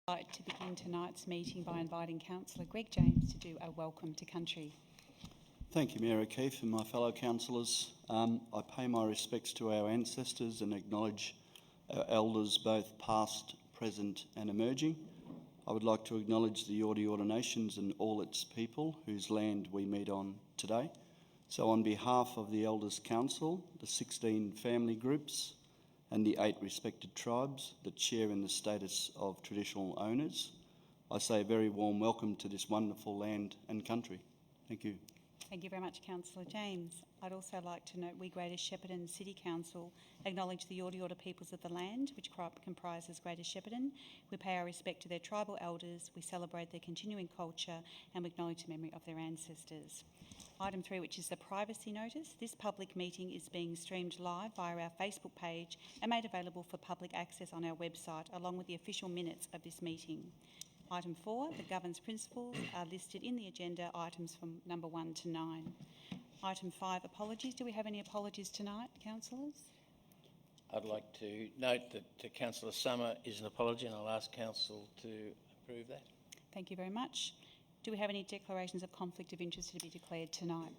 I'd like to begin tonight's meeting by inviting Councillor Greg James to do a welcome to country. Thank you, Mayor O'Keefe and my fellow councillors. I pay my respects to our ancestors and acknowledge our elders, both past, present and emerging. I would like to acknowledge the Yorta Nations and all its people whose land we meet on today. So on behalf of the Elders Council, the 16 family groups and the 8 respected tribes that share in the status of traditional owners, I say a very warm welcome to this wonderful land and country. Thank you. Thank you very much, Councillor James. I'd also like to note we, Greater Shepparton City Council, acknowledge the Yorta peoples of the land, which comprises Greater Shepparton. We pay our respect to their tribal elders, we celebrate their continuing culture and we acknowledge the memory of their ancestors. Item 3, which is the privacy notice. This public meeting is being streamed live via our Facebook page and made available for public access on our website, along with the official minutes of this meeting. Item 4, the governance principles are listed in the agenda, items from number 1 to 9. Item 5, apologies. Do we have any apologies tonight, councillors? I'd like to note that Councillor Summer is an apology and I'll ask Council to approve that. Thank you very much. Do we have any declarations of conflict of interest to be declared tonight?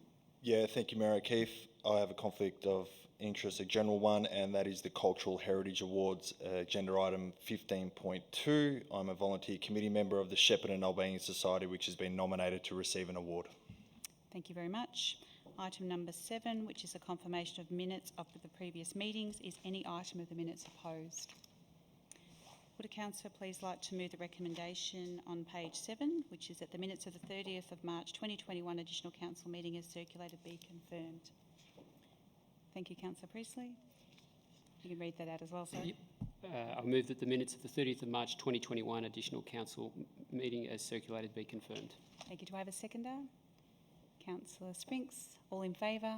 Yeah, thank you, Mayor O'Keefe. I have a conflict of interest, a general one, and that is the Cultural Heritage Awards, agenda item 15.2. I'm a volunteer committee member of the Shepparton Albanian Society, which has been nominated to receive an award. Thank you very much. Item number 7, which is a confirmation of minutes of the previous meetings. Is any item of the minutes opposed? Would a councillor please like to move the recommendation on page 7, which is that the minutes of the 30th of March 2021 additional council meeting as circulated be confirmed? Thank you, Councillor Priestley. You can read that out as well, sir. Yep. I move that the minutes of the 30th of March 2021 additional council meeting as circulated be confirmed. Thank you. Do I have a seconder? Councillor Sprinks. All in favour?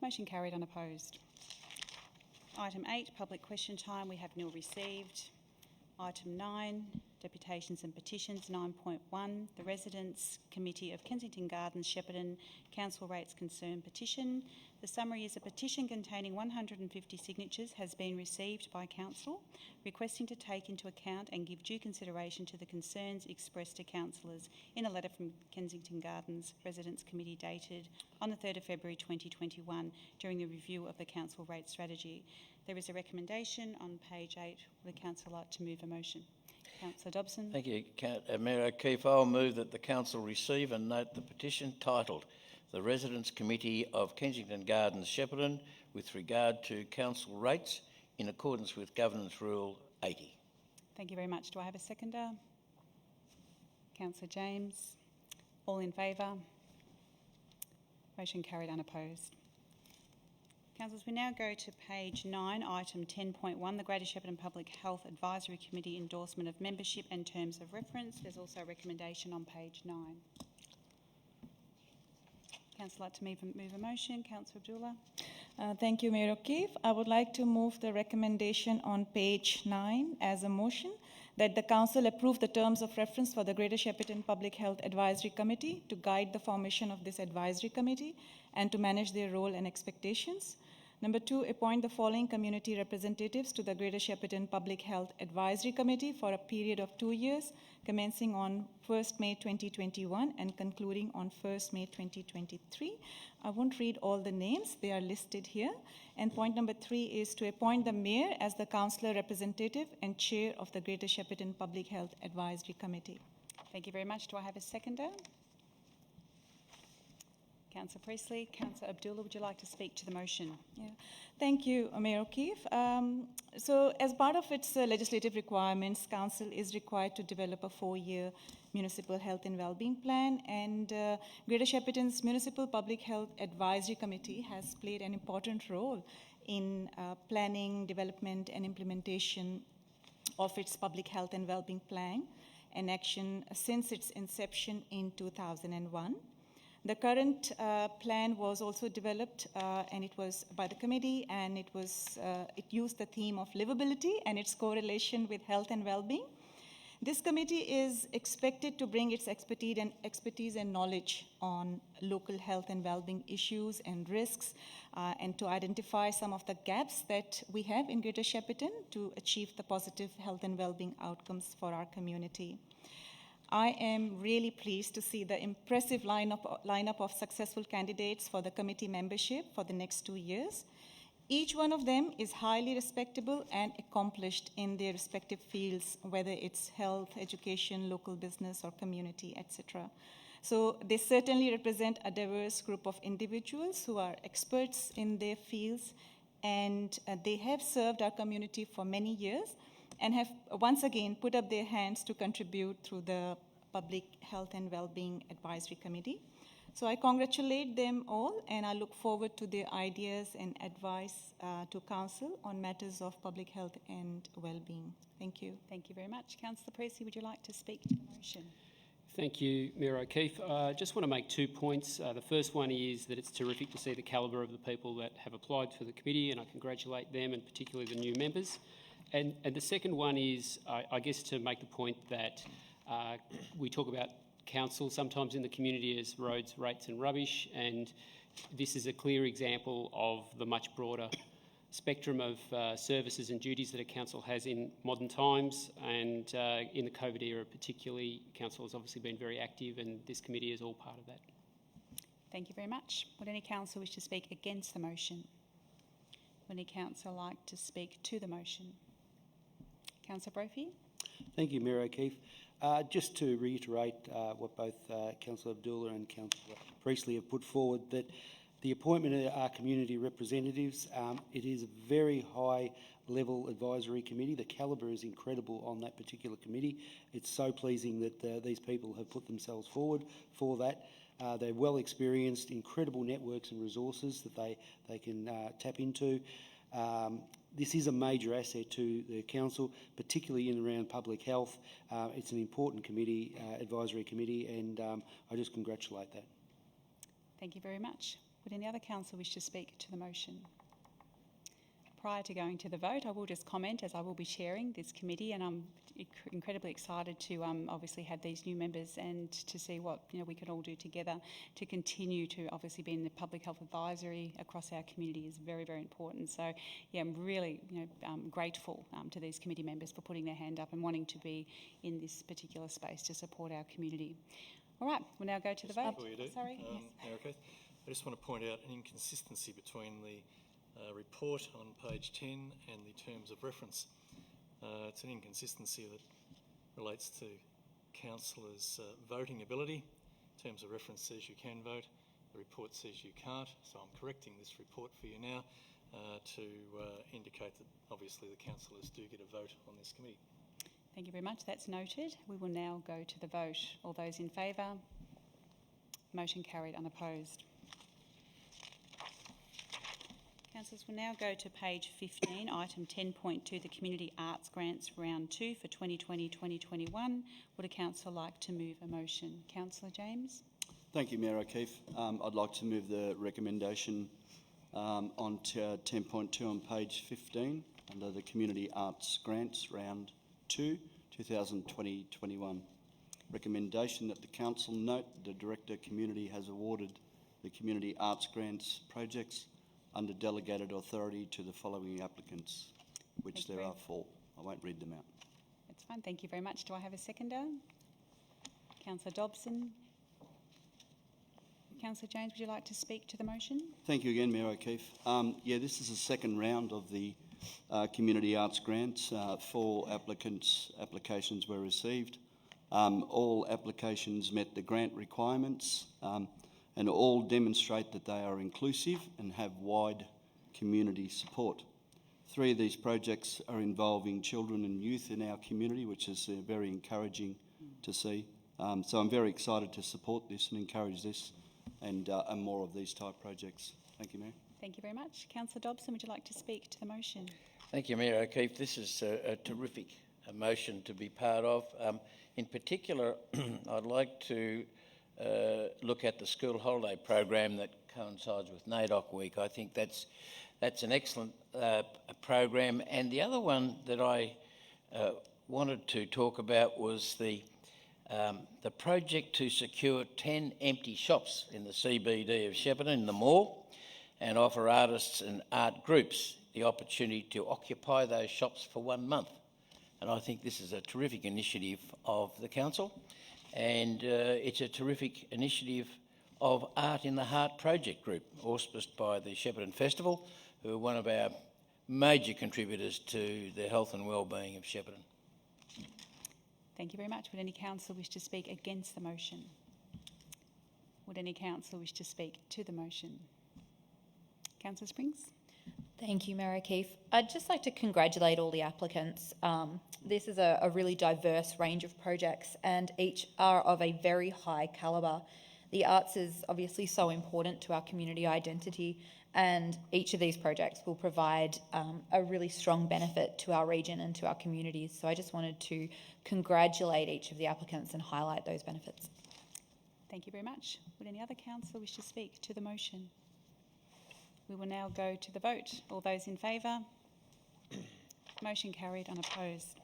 Motion carried, unopposed. Item 8, public question time. We have nil received. Item 9, deputations and petitions. 9.1, the Residents Committee of Kensington Gardens, Shepparton, Council Rates Concern petition. The summary is a petition containing 150 signatures has been received by Council, requesting to take into account and give due consideration to the concerns expressed to councillors in a letter from Kensington Gardens Residents Committee dated on the 3rd of February 2021 during the review of the Council Rate Strategy. There is a recommendation on page 8. Would the Council like to move a motion? Councillor Dobson. Thank you, Mayor O'Keefe. I'll move that the Council receive and note the petition titled The Residents Committee of Kensington Gardens, Shepparton, with regard to council rates in accordance with Governance Rule 80. Thank you very much. Do I have a seconder? Councillor James. All in favour? Motion carried, unopposed. Councillors, we now go to page 9, item 10.1, the Greater Shepparton Public Health Advisory Committee endorsement of membership and terms of reference. There's also a recommendation on page 9. Councillor, like to move a motion. Councillor Abdullah. Thank you, Mayor O'Keefe. I would like to move the recommendation on page 9 as a motion that the Council approve the terms of reference for the Greater Shepparton Public Health Advisory Committee to guide the formation of this advisory committee and to manage their role and expectations. Number 2, appoint the following community representatives to the Greater Shepparton Public Health Advisory Committee for a period of 2 years, commencing on 1st May 2021 and concluding on 1st May 2023. I won't read all the names, they are listed here. And point number 3 is to appoint the Mayor as the Councillor representative and Chair of the Greater Shepparton Public Health Advisory Committee. Thank you very much. Do I have a seconder? Councillor Priestley. Councillor Abdullah, would you like to speak to the motion? Yeah. Thank you, Mayor O'Keefe. So as part of its legislative requirements, Council is required to develop a 4-year municipal health and wellbeing plan, and Greater Shepparton's Municipal Public Health Advisory Committee has played an important role in planning, development and implementation of its public health and wellbeing plan and action since its inception in 2001. The current plan was also developed and it was by the committee, and it used the theme of livability and its correlation with health and well-being. This committee is expected to bring its expertise and knowledge on local health and well-being issues and risks, and to identify some of the gaps that we have in Greater Shepparton to achieve the positive health and well-being outcomes for our community. I am really pleased to see the impressive lineup of successful candidates for the committee membership for the next 2 years. Each one of them is highly respectable and accomplished in their respective fields, whether it's health, education, local business, or community, etc. So they certainly represent a diverse group of individuals who are experts in their fields, and they have served our community for many years and have once again put up their hands to contribute through the Public Health and Wellbeing Advisory Committee. So I congratulate them all, and I look forward to their ideas and advice to Council on matters of public health and well-being. Thank you. Thank you very much. Councillor Precy, would you like to speak to the motion? Thank you, Mayor O'Keefe. I just want to make 2 points. The first one is that it's terrific to see the calibre of the people that have applied for the committee, and I congratulate them, and particularly the new members. And the second one is, I guess, to make the point that we talk about council sometimes in the community as roads, rates and rubbish, and this is a clear example of the much broader spectrum of services and duties that a council has in modern times, and in the COVID era particularly, council has obviously been very active, and this committee is all part of that. Thank you very much. Would any councillor wish to speak against the motion? Would any councillor like to speak to the motion? Councillor Brophy? Thank you, Mayor O'Keefe. Just to reiterate what both Councillor Abdullah and Councillor Priestley have put forward, that the appointment of our community representatives, it is a very high-level advisory committee. The calibre is incredible on that particular committee. It's so pleasing that these people have put themselves forward for that. They're well experienced, incredible networks and resources that they can tap into. This is a major asset to the council, particularly in and around public health. It's an important committee, advisory committee, and I just congratulate that. Thank you very much. Would any other councillor wish to speak to the motion? Prior to going to the vote, I will just comment, as I will be chairing this committee, and I'm incredibly excited to obviously have these new members and to see what we can all do together to continue to obviously be in the public health advisory across our community is very, very important. So yeah, I'm really grateful to these committee members for putting their hand up and wanting to be in this particular space to support our community. All right, we'll now go to the vote. Before you do, Sorry. Yes. Mayor O'Keefe, I just want to point out an inconsistency between the report on page 10 and the terms of reference. It's an inconsistency that relates to councillors' voting ability. Terms of reference says you can vote, the report says you can't, so I'm correcting this report for you now to indicate that obviously the councillors do get a vote on this committee. Thank you very much. That's noted. We will now go to the vote. All those in favour? Motion carried unopposed. Councillors, we'll now go to page 15, item 10.2, the Community Arts Grants Round 2 for 2020-2021. Would a councillor like to move a motion? Councillor James? Thank you, Mayor O'Keefe. I'd like to move the recommendation on 10.2 on page 15 under the Community Arts Grants Round 2, 2020-21. Recommendation that the council note the Director Community has awarded the Community Arts Grants projects under delegated authority to the following applicants, which there are 4. I won't read them out. That's fine. Thank you very much. Do I have a seconder? Councillor Dobson. Councillor James, would you like to speak to the motion? Thank you again, Mayor O'Keefe. Yeah, this is the second round of the Community Arts Grants. 4 applications were received. All applications met the grant requirements and all demonstrate that they are inclusive and have wide community support. 3 of these projects are involving children and youth in our community, which is very encouraging to see. So I'm very excited to support this and encourage this and more of these type projects. Thank you, Mayor. Thank you very much. Councillor Dobson, would you like to speak to the motion? Thank you, Mayor O'Keefe. This is a terrific motion to be part of. In particular, I'd like to look at the school holiday program that coincides with NAIDOC week. I think that's an excellent program. And the other one that I wanted to talk about was the project to secure 10 empty shops in the CBD of Shepparton, in the mall, and offer artists and art groups the opportunity to occupy those shops for 1 month. And I think this is a terrific initiative of the council, and it's a terrific initiative of Art in the Heart project group, auspiced by the Shepparton Festival, who are one of our major contributors to the health and wellbeing of Shepparton. Thank you very much. Would any councillor wish to speak against the motion? Would any councillor wish to speak to the motion? Councillor Springs? Thank you, Mayor O'Keefe. I'd just like to congratulate all the applicants. This is a really diverse range of projects, and each are of a very high calibre. The arts is obviously so important to our community identity, and each of these projects will provide a really strong benefit to our region and to our communities. So I just wanted to congratulate each of the applicants and highlight those benefits. Thank you very much. Would any other councillor wish to speak to the motion? We will now go to the vote. All those in favour? Motion carried, unopposed.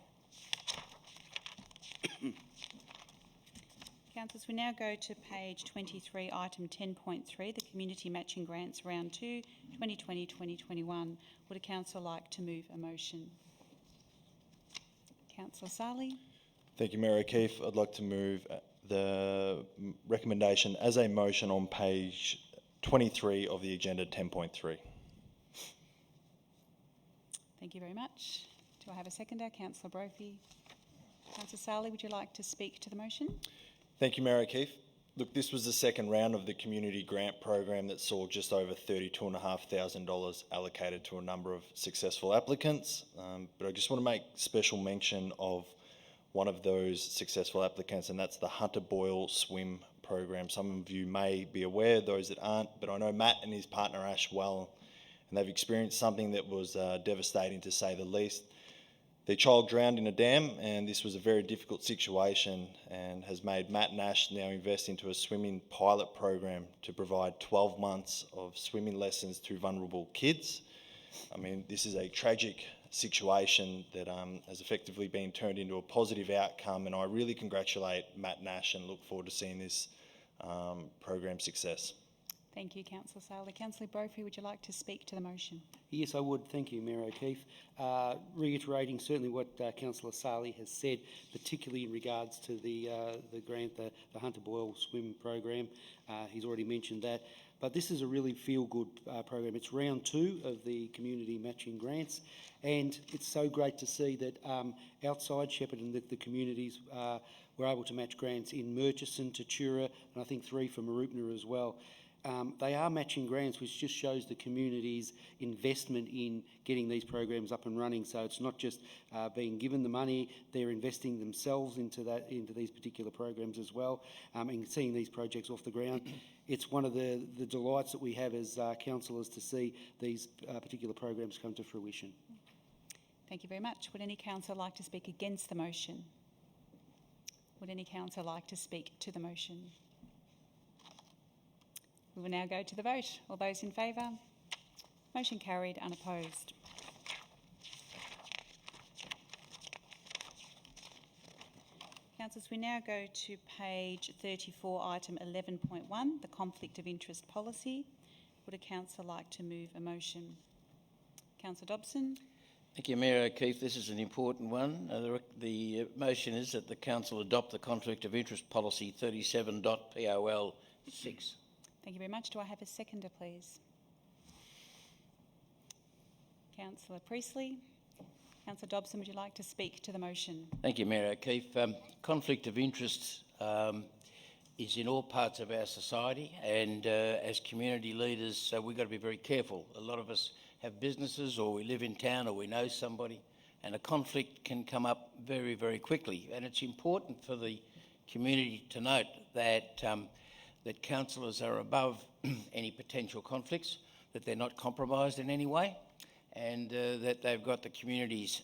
Councillors, we now go to page 23, item 10.3, the Community Matching Grants Round 2, 2020-2021. Would a councillor like to move a motion? Councillor Sarli? Thank you, Mayor O'Keefe. I'd like to move the recommendation as a motion on page 23 of the agenda 10.3. Thank you very much. Do I have a seconder? Councillor Brophy. Councillor Sarli, would you like to speak to the motion? Thank you, Mayor O'Keefe. Look, this was the second round of the community grant program that saw just over $32,500 allocated to a number of successful applicants. But I just want to make special mention of one of those successful applicants, and that's the Hunter Boyle swim program. Some of you may be aware, those that aren't, but I know Matt and his partner Ash well, and they've experienced something that was devastating, to say the least. Their child drowned in a dam, and this was a very difficult situation, and has made Matt and Ash now invest into a swimming pilot program to provide 12 months of swimming lessons to vulnerable kids. I mean, this is a tragic situation that has effectively been turned into a positive outcome, and I really congratulate Matt and Ash and look forward to seeing this program success. Thank you, Councillor Sarli. Councillor Brophy, would you like to speak to the motion? Yes, I would. Thank you, Mayor O'Keefe. Reiterating certainly what Councillor Sarli has said, particularly in regards to the grant, the Hunter Boyle swim program. He's already mentioned that. But this is a really feel-good program. It's round 2 of the community matching grants, and it's so great to see that outside Shepparton, that the communities were able to match grants in Murchison, Tatura, and I think 3 for Marupna as well. They are matching grants, which just shows the community's investment in getting these programs up and running. So it's not just being given the money; they're investing themselves into these particular programs as well, and seeing these projects off the ground. It's one of the delights that we have as councillors to see these particular programs come to fruition. Thank you very much. Would any councillor like to speak against the motion? Would any councillor like to speak to the motion? We will now go to the vote. All those in favour? Motion carried, unopposed. Councillors, we now go to page 34, item 11.1, the Conflict of Interest Policy. Would a councillor like to move a motion? Councillor Dobson? Thank you, Mayor O'Keefe. This is an important one. The motion is that the council adopt the Conflict of Interest Policy 37.POL 6. Thank you very much. Do I have a seconder, please? Councillor Priestley. Councillor Dobson, would you like to speak to the motion? Thank you, Mayor O'Keefe. Conflict of interest is in all parts of our society, and as community leaders, we've got to be very careful. A lot of us have businesses, or we live in town, or we know somebody, and a conflict can come up very, very quickly. And it's important for the community to note that that councillors are above any potential conflicts, that they're not compromised in any way, and that they've got the community's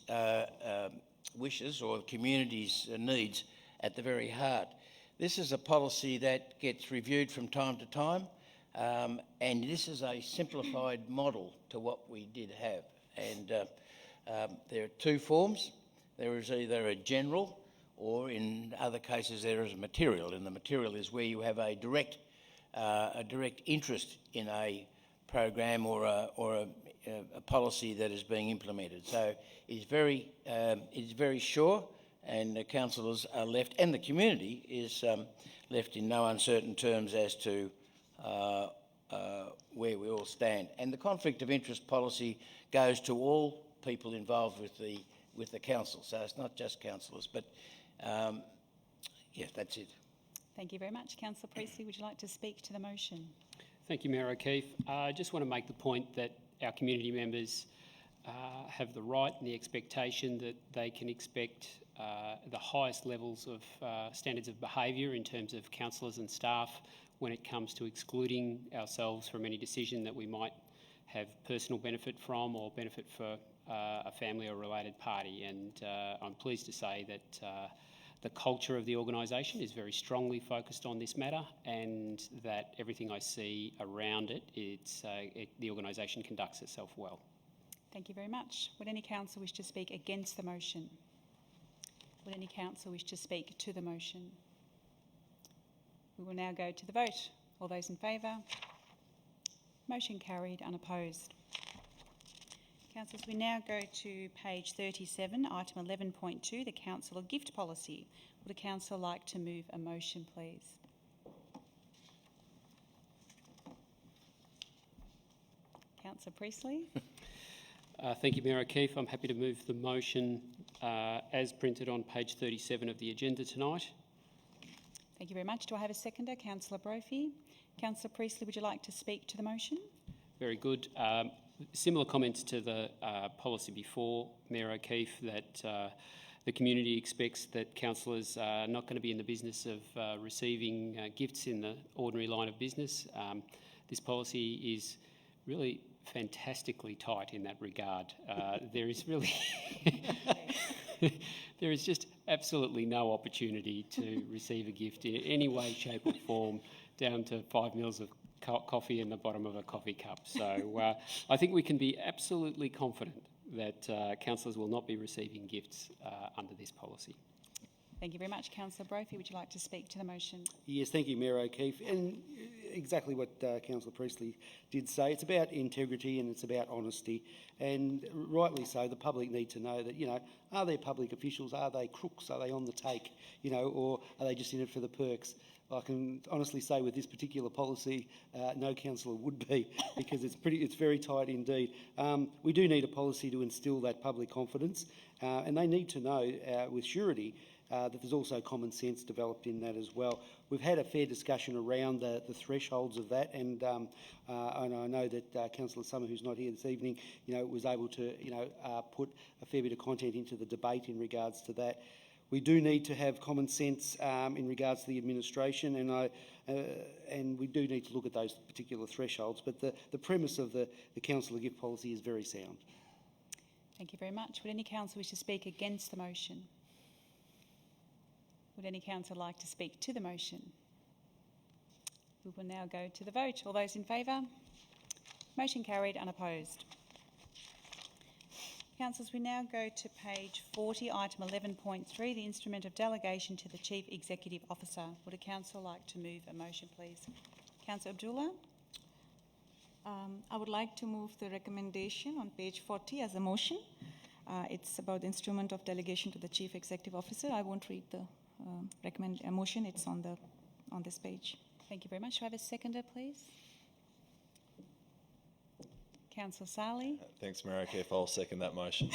wishes or the community's needs at the very heart. This is a policy that gets reviewed from time to time, and this is a simplified model to what we did have. And there are 2 forms. there is either a general or in other cases there is a material, and the material is where you have a direct interest in a program or a policy that is being implemented. So it's very sure, and the councillors are left, and the community is left in no uncertain terms as to where we all stand. And the conflict of interest policy goes to all people involved with the council. So it's not just councillors, but yeah, that's it. Thank you very much. Councillor Priestley, would you like to speak to the motion? Thank you, Mayor O'Keefe. I just want to make the point that our community members have the right and the expectation that they can expect the highest levels of standards of behaviour in terms of councillors and staff when it comes to excluding ourselves from any decision that we might have personal benefit from or benefit for a family or related party. And I'm pleased to say that the culture of the organisation is very strongly focused on this matter, and that everything I see around it, the organisation conducts itself well. Thank you very much. Would any councillor wish to speak against the motion? Would any councillor wish to speak to the motion? We will now go to the vote. All those in favour? Motion carried, unopposed. Councillors, we now go to page 37, item 11.2, the councillor gift policy. Would a councillor like to move a motion, please? Councillor Priestley. Thank you, Mayor O'Keefe. I'm happy to move the motion as printed on page 37 of the agenda tonight. Thank you very much. Do I have a seconder? Councillor Brophy. Councillor Priestley, would you like to speak to the motion? Very good. Similar comments to the policy before, Mayor O'Keefe, that the community expects that councillors are not going to be in the business of receiving gifts in the ordinary line of business. This policy is really fantastically tight in that regard. There is really there is just absolutely no opportunity to receive a gift in any way, shape or form, down to 5 mils of coffee in the bottom of a coffee cup. So I think we can be absolutely confident that councillors will not be receiving gifts under this policy. Thank you very much. Councillor Brophy, would you like to speak to the motion? Yes, thank you, Mayor O'Keefe. And exactly what Councillor Priestley did say, it's about integrity and it's about honesty. And rightly so, the public need to know that, you know, are they public officials? Are they crooks? Are they on the take? You know, or are they just in it for the perks? I can honestly say with this particular policy, no councillor would be, because it's very tight indeed. We do need a policy to instil that public confidence, and they need to know with surety that there's also common sense developed in that as well. We've had a fair discussion around the thresholds of that, and I know that Councillor Summer, who's not here this evening, you know, was able to, you know, put a fair bit of content into the debate in regards to that. We do need to have common sense in regards to the administration, and we do need to look at those particular thresholds. But the premise of the councillor gift policy is very sound. Thank you very much. Would any councillor wish to speak against the motion? Would any councillor like to speak to the motion? We will now go to the vote. All those in favour? Motion carried, unopposed. Councillors, we now go to page 40, item 11.3, the instrument of delegation to the Chief Executive Officer. Would a councillor like to move a motion, please? Councillor Abdullah? I would like to move the recommendation on page 40 as a motion. It's about the instrument of delegation to the Chief Executive Officer. I won't read the motion. It's on this page. Thank you very much. Do I have a seconder, please? Councillor Sali? Thanks, Mayor O'Keefe. I'll second that motion.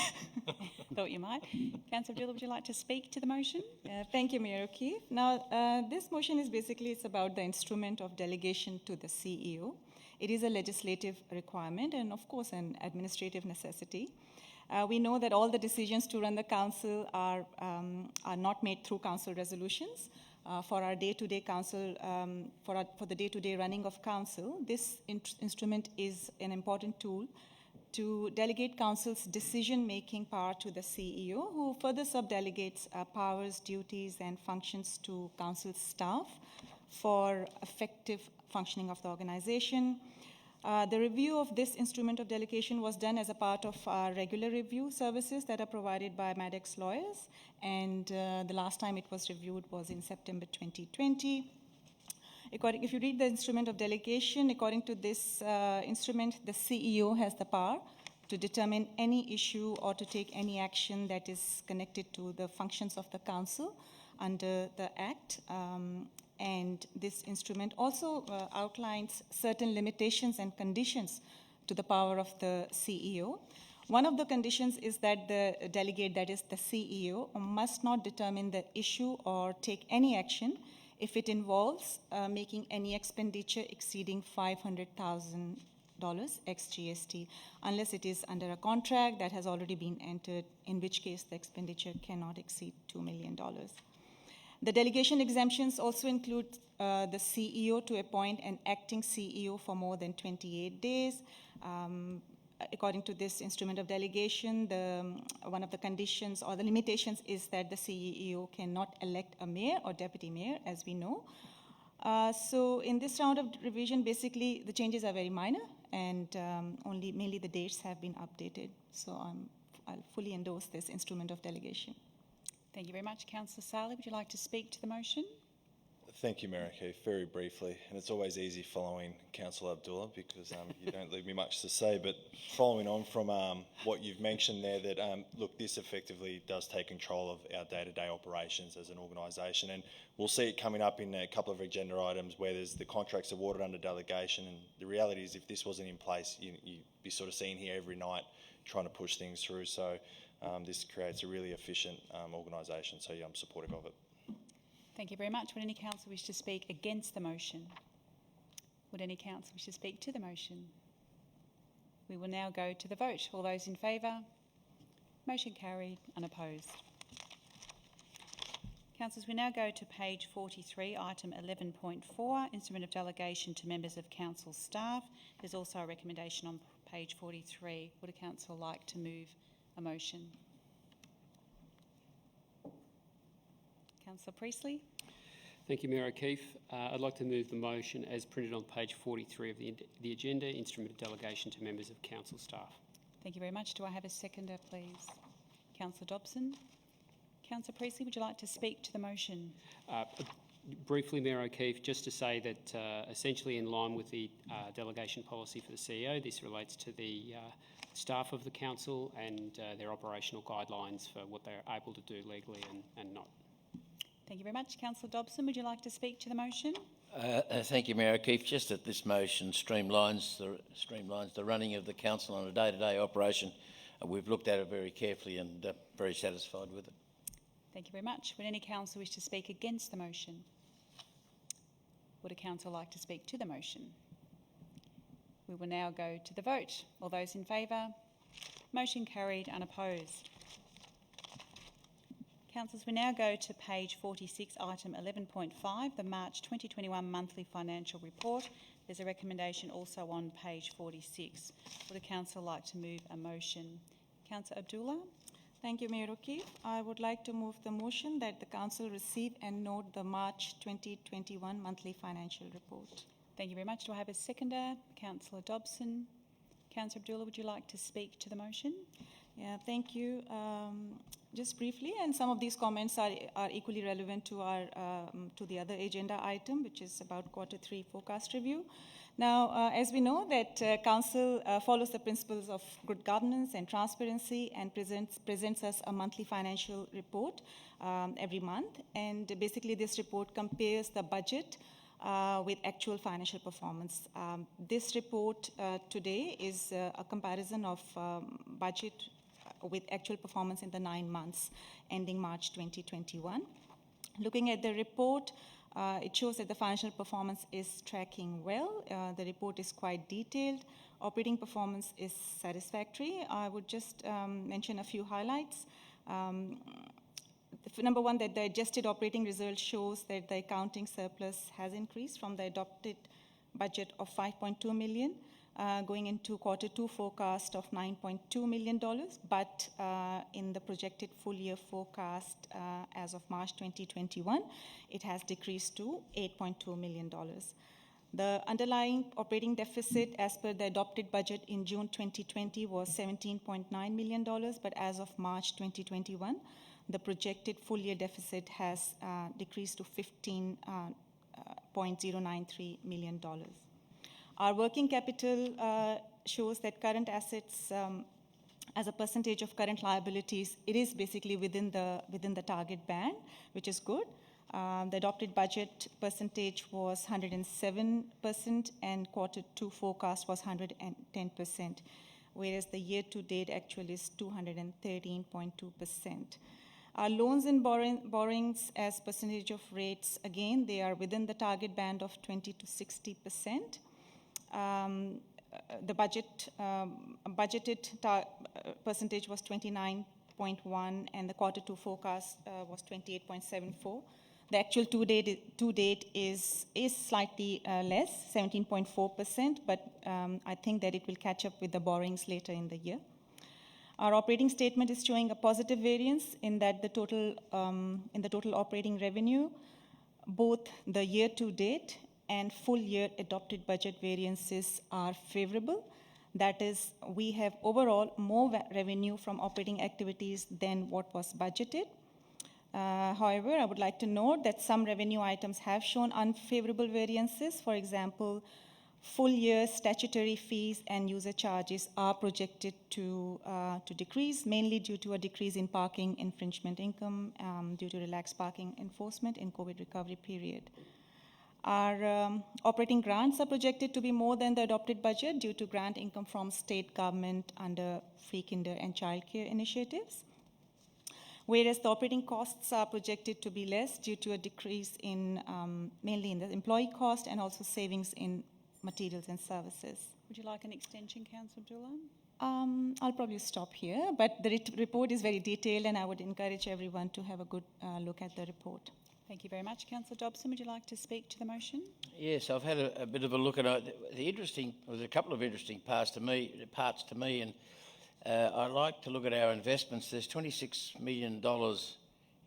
Thought you might. Councillor Abdullah, would you like to speak to the motion? Thank you, Mayor O'Keefe. Now, this motion is basically, it's about the instrument of delegation to the CEO. It is a legislative requirement and, of course, an administrative necessity. We know that all the decisions to run the council are not made through council resolutions. For our day-to-day council, for the day-to-day running of council, this instrument is an important tool to delegate council's decision-making power to the CEO, who further subdelegates powers, duties, and functions to council staff for effective functioning of the organisation. The review of this instrument of delegation was done as a part of our regular review services that are provided by Maddox Lawyers, and the last time it was reviewed was in September 2020. If you read the instrument of delegation, according to this instrument, the CEO has the power to determine any issue or to take any action that is connected to the functions of the council under the Act. And this instrument also outlines certain limitations and conditions to the power of the CEO. One of the conditions is that the delegate, that is the CEO, must not determine the issue or take any action if it involves making any expenditure exceeding $500,000 ex GST, unless it is under a contract that has already been entered, in which case the expenditure cannot exceed $2 million. The delegation exemptions also include the CEO to appoint an acting CEO for more than 28 days. According to this instrument of delegation, one of the conditions or the limitations is that the CEO cannot elect a mayor or deputy mayor, as we know. So in this round of revision, basically the changes are very minor, and mainly the dates have been updated. So I'll fully endorse this instrument of delegation. Thank you very much. Councillor Saleh, would you like to speak to the motion? Thank you, Mayor O'Keefe. Very briefly, and it's always easy following Councillor Abdullah because you don't leave me much to say, but following on from what you've mentioned there, that look, this effectively does take control of our day-to-day operations as an organisation, and we'll see it coming up in a couple of agenda items where there's the contracts awarded under delegation, and the reality is if this wasn't in place, you'd be sort of seen here every night trying to push things through, so this creates a really efficient organisation, so yeah, I'm supportive of it. Thank you very much. Would any councillor wish to speak against the motion? Would any councillor wish to speak to the motion? We will now go to the vote. All those in favour? Motion carried, unopposed. Councillors, we now go to page 43, item 11.4, instrument of delegation to members of council staff. There's also a recommendation on page 43. Would a councillor like to move a motion? Councillor Priestley. Thank you, Mayor O'Keefe. I'd like to move the motion as printed on page 43 of the agenda, instrument of delegation to members of council staff. Thank you very much. Do I have a seconder, please? Councillor Dobson. Councillor Priestley, would you like to speak to the motion? Briefly, Mayor O'Keefe, just to say that essentially in line with the delegation policy for the CEO, this relates to the staff of the council and their operational guidelines for what they're able to do legally and not. Thank you very much. Councillor Dobson, would you like to speak to the motion? Thank you, Mayor O'Keefe. Just that this motion streamlines the running of the council on a day-to-day operation. We've looked at it very carefully and very satisfied with it. Thank you very much. Would any councillor wish to speak against the motion? Would a councillor like to speak to the motion? We will now go to the vote. All those in favour? Motion carried, unopposed. Councillors, we now go to page 46, item 11.5, the March 2021 monthly financial report. There's a recommendation also on page 46. Would a councillor like to move a motion? Councillor Abdullah. Thank you, Mayor O'Keefe. I would like to move the motion that the council receive and note the March 2021 monthly financial report. Thank you very much. Do I have a seconder? Councillor Dobson. Councillor Abdullah, would you like to speak to the motion? Yeah, thank you. Just briefly, and some of these comments are equally relevant to our to the other agenda item, which is about Q3 forecast review. Now, as we know that Council follows the principles of good governance and transparency and presents us a monthly financial report every month. And basically this report compares the budget with actual financial performance. This report today is a comparison of budget with actual performance in the 9 months ending March 2021. Looking at the report, it shows that the financial performance is tracking well. The report is quite detailed. Operating performance is satisfactory. I would just mention a few highlights. Number one, that the adjusted operating result shows that the accounting surplus has increased from the adopted budget of $5.2 million, going into Q2 forecast of $9.2 million, but in the projected full year forecast as of March 2021, it has decreased to $8.2 million. The underlying operating deficit as per the adopted budget in June 2020 was $17.9 million, but as of March 2021, the projected full-year deficit has decreased to $15.093 million. Our working capital shows that current assets as a percentage of current liabilities, it is basically within the target band, which is good. The adopted budget percentage was 107% and Q2 forecast was 110%, whereas the year-to-date actual is 213.2%. Our loans and borrowings as percentage of rates, again, they are within the target band of 20 to 60%. The budgeted percentage was 29.1 and the Q2 forecast was 28.74. The actual to date is slightly less, 17.4%, but I think that it will catch up with the borrowings later in the year. Our operating statement is showing a positive variance in that the total operating revenue, both the year to date and full year adopted budget variances are favorable. That is, we have overall more revenue from operating activities than what was budgeted. However, I would like to note that some revenue items have shown unfavorable variances. For example, full year statutory fees and user charges are projected to decrease, mainly due to a decrease in parking infringement income due to relaxed parking enforcement in COVID recovery period. Our operating grants are projected to be more than the adopted budget due to grant income from state government under free kinder and childcare initiatives. Whereas the operating costs are projected to be less due to a decrease in mainly in the employee cost and also savings in materials and services. Would you like an extension, Councillor Abdullah? I'll probably stop here, but the report is very detailed and I would encourage everyone to have a good look at the report. Thank you very much. Councillor Dobson, would you like to speak to the motion? Yes, I've had a bit of a look at it. There's a couple of interesting parts to me, and I like to look at our investments. There's $26 million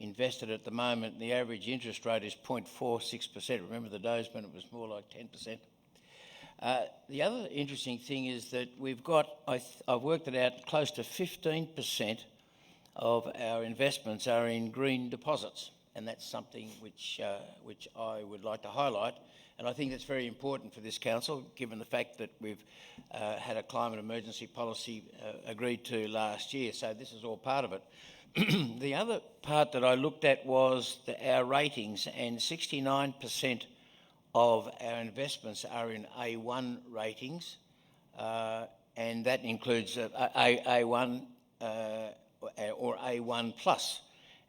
invested at the moment, and the average interest rate is 0.46%. Remember the days when it was more like 10%. The other interesting thing is that we've got, I've worked it out, close to 15% of our investments are in green deposits, and that's something which I would like to highlight. And I think that's very important for this council, given the fact that we've had a climate emergency policy agreed to last year. So this is all part of it. The other part that I looked at was our ratings, and 69% of our investments are in A1 ratings, and that includes A1 or A1 plus,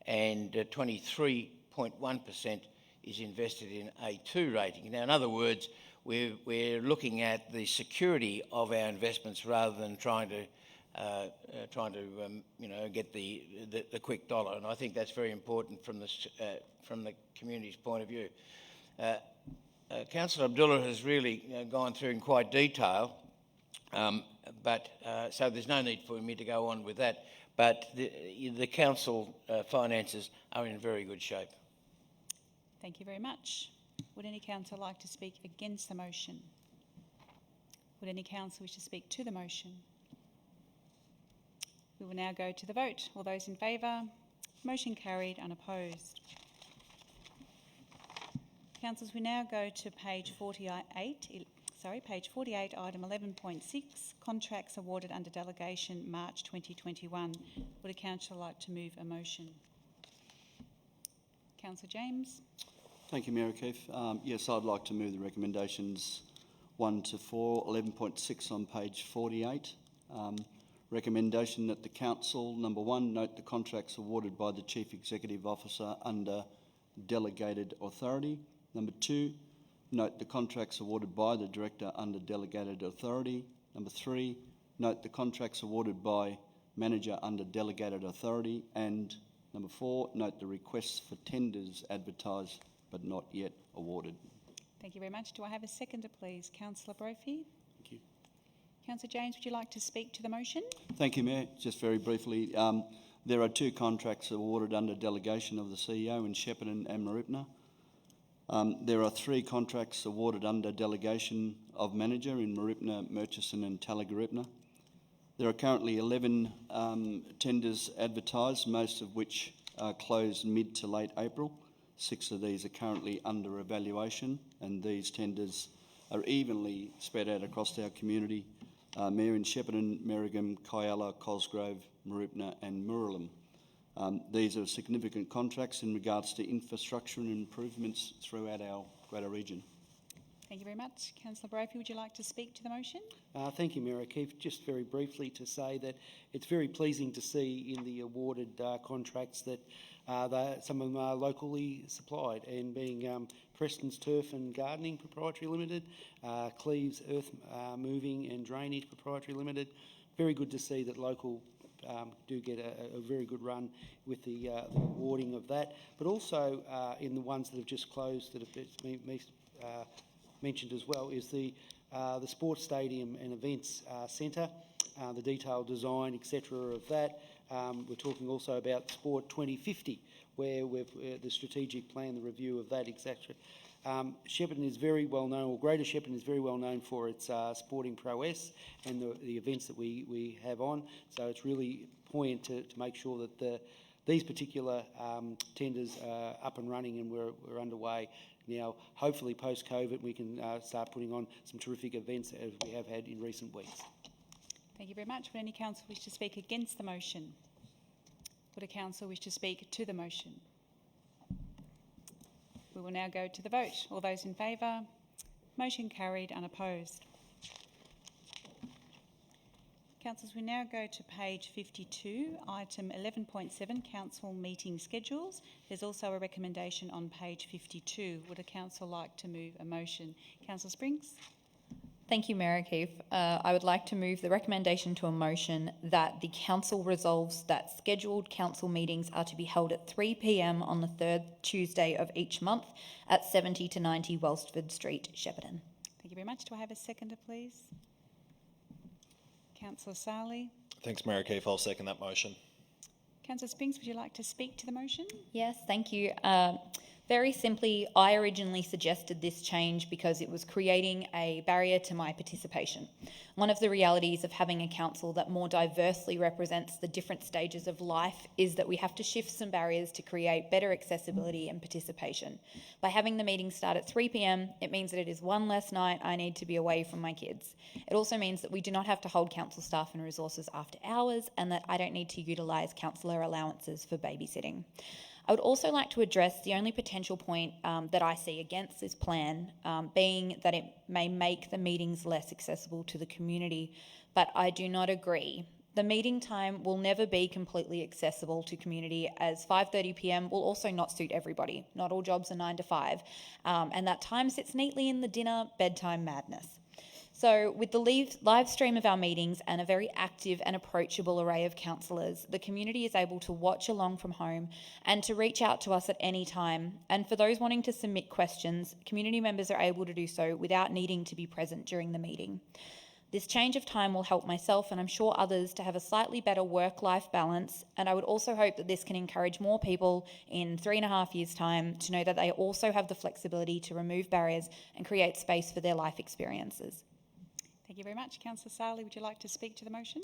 and 23.1% is invested in A2 rating. Now, in other words, we're looking at the security of our investments rather than trying to get the quick dollar, and I think that's very important from the community's point of view. Councillor Abdullah has really gone through in quite detail, but so there's no need for me to go on with that. But the council finances are in very good shape. Thank you very much. Would any councillor like to speak against the motion? Would any councillor wish to speak to the motion? We will now go to the vote. All those in favour? Motion carried, unopposed. Councillors, we now go to page 48, item 11.6, contracts awarded under Delegation March 2021. Would a councillor like to move a motion? Councillor James. Thank you, Mayor O'Keefe. Yes, I'd like to move the recommendations 1 to 4, 11.6 on page 48. Recommendation that the council, number 1, note the contracts awarded by the Chief Executive Officer under delegated authority. Number 2, note the contracts awarded by the Director under delegated authority. Number 3, note the contracts awarded by Manager under delegated authority. And number 4, note the requests for tenders advertised but not yet awarded. Thank you very much. Do I have a seconder, please? Councillor Brophy. Thank you. Councillor James, would you like to speak to the motion? Thank you, Mayor. Just very briefly, there are 2 contracts awarded under delegation of the CEO in Shepparton and Maribna. There are 3 contracts awarded under Delegation of Manager in Maribna, Murchison and Talagaripna. There are currently 11 tenders advertised, most of which are closed mid to late April. 6 of these are currently under evaluation, and these tenders are evenly spread out across our community. Mayor in Shepparton, Merrigum, Kyalla, Cosgrove, Maribna and Muralum. These are significant contracts in regards to infrastructure and improvements throughout our greater region. Thank you very much. Councillor Brophy, would you like to speak to the motion? Thank you, Mayor O'Keefe. Just very briefly to say that it's very pleasing to see in the awarded contracts that some of them are locally supplied, and being Preston's Turf and Gardening Proprietary Limited, Cleves Earth Moving and Drainage Proprietary Limited. Very good to see that local do get a very good run with the awarding of that, but also in the ones that have just closed that have been mentioned as well is the Sports Stadium and Events Centre, the detailed design, etc. of that. We're talking also about Sport 2050, where we've the strategic plan, the review of that, etc. Shepparton is very well known, or Greater Shepparton is very well known for its sporting prowess and the events that we have on. So it's really poignant to make sure that these particular tenders are up and running and we're underway. Now, hopefully post-COVID, we can start putting on some terrific events as we have had in recent weeks. Thank you very much. Would any council wish to speak against the motion? Would a council wish to speak to the motion? We will now go to the vote. All those in favour? Motion carried, unopposed. Councillors, we now go to page 52, item 11.7, council meeting schedules. There's also a recommendation on page 52. Would a council like to move a motion? Councillor Springs? Thank you, Mayor O'Keefe. I would like to move the recommendation to a motion that the council resolves that scheduled council meetings are to be held at 3 p.m. on the 3rd Tuesday of each month at 70 to 90 Welsford Street, Shepparton. Thank you very much. Do I have a seconder, please? Councillor Sarley. Thanks, Mayor O'Keefe. I'll second that motion. Councillor Springs, would you like to speak to the motion? Yes, thank you. Very simply, I originally suggested this change because it was creating a barrier to my participation. One of the realities of having a council that more diversely represents the different stages of life is that we have to shift some barriers to create better accessibility and participation. By having the meeting start at 3 p.m, it means that it is one less night I need to be away from my kids. It also means that we do not have to hold council staff and resources after hours, and that I don't need to utilise councillor allowances for babysitting. I would also like to address the only potential point that I see against this plan, being that it may make the meetings less accessible to the community, but I do not agree. The meeting time will never be completely accessible to community, as 5:30 p.m. will also not suit everybody. Not all jobs are 9 to 5, and that time sits neatly in the dinner bedtime madness. So with the live stream of our meetings and a very active and approachable array of councillors, the community is able to watch along from home and to reach out to us at any time. And for those wanting to submit questions, community members are able to do so without needing to be present during the meeting. This change of time will help myself, and I'm sure others, to have a slightly better work-life balance, and I would also hope that this can encourage more people in 3.5 years' time to know that they also have the flexibility to remove barriers and create space for their life experiences. Thank you very much. Councillor Sarley, would you like to speak to the motion?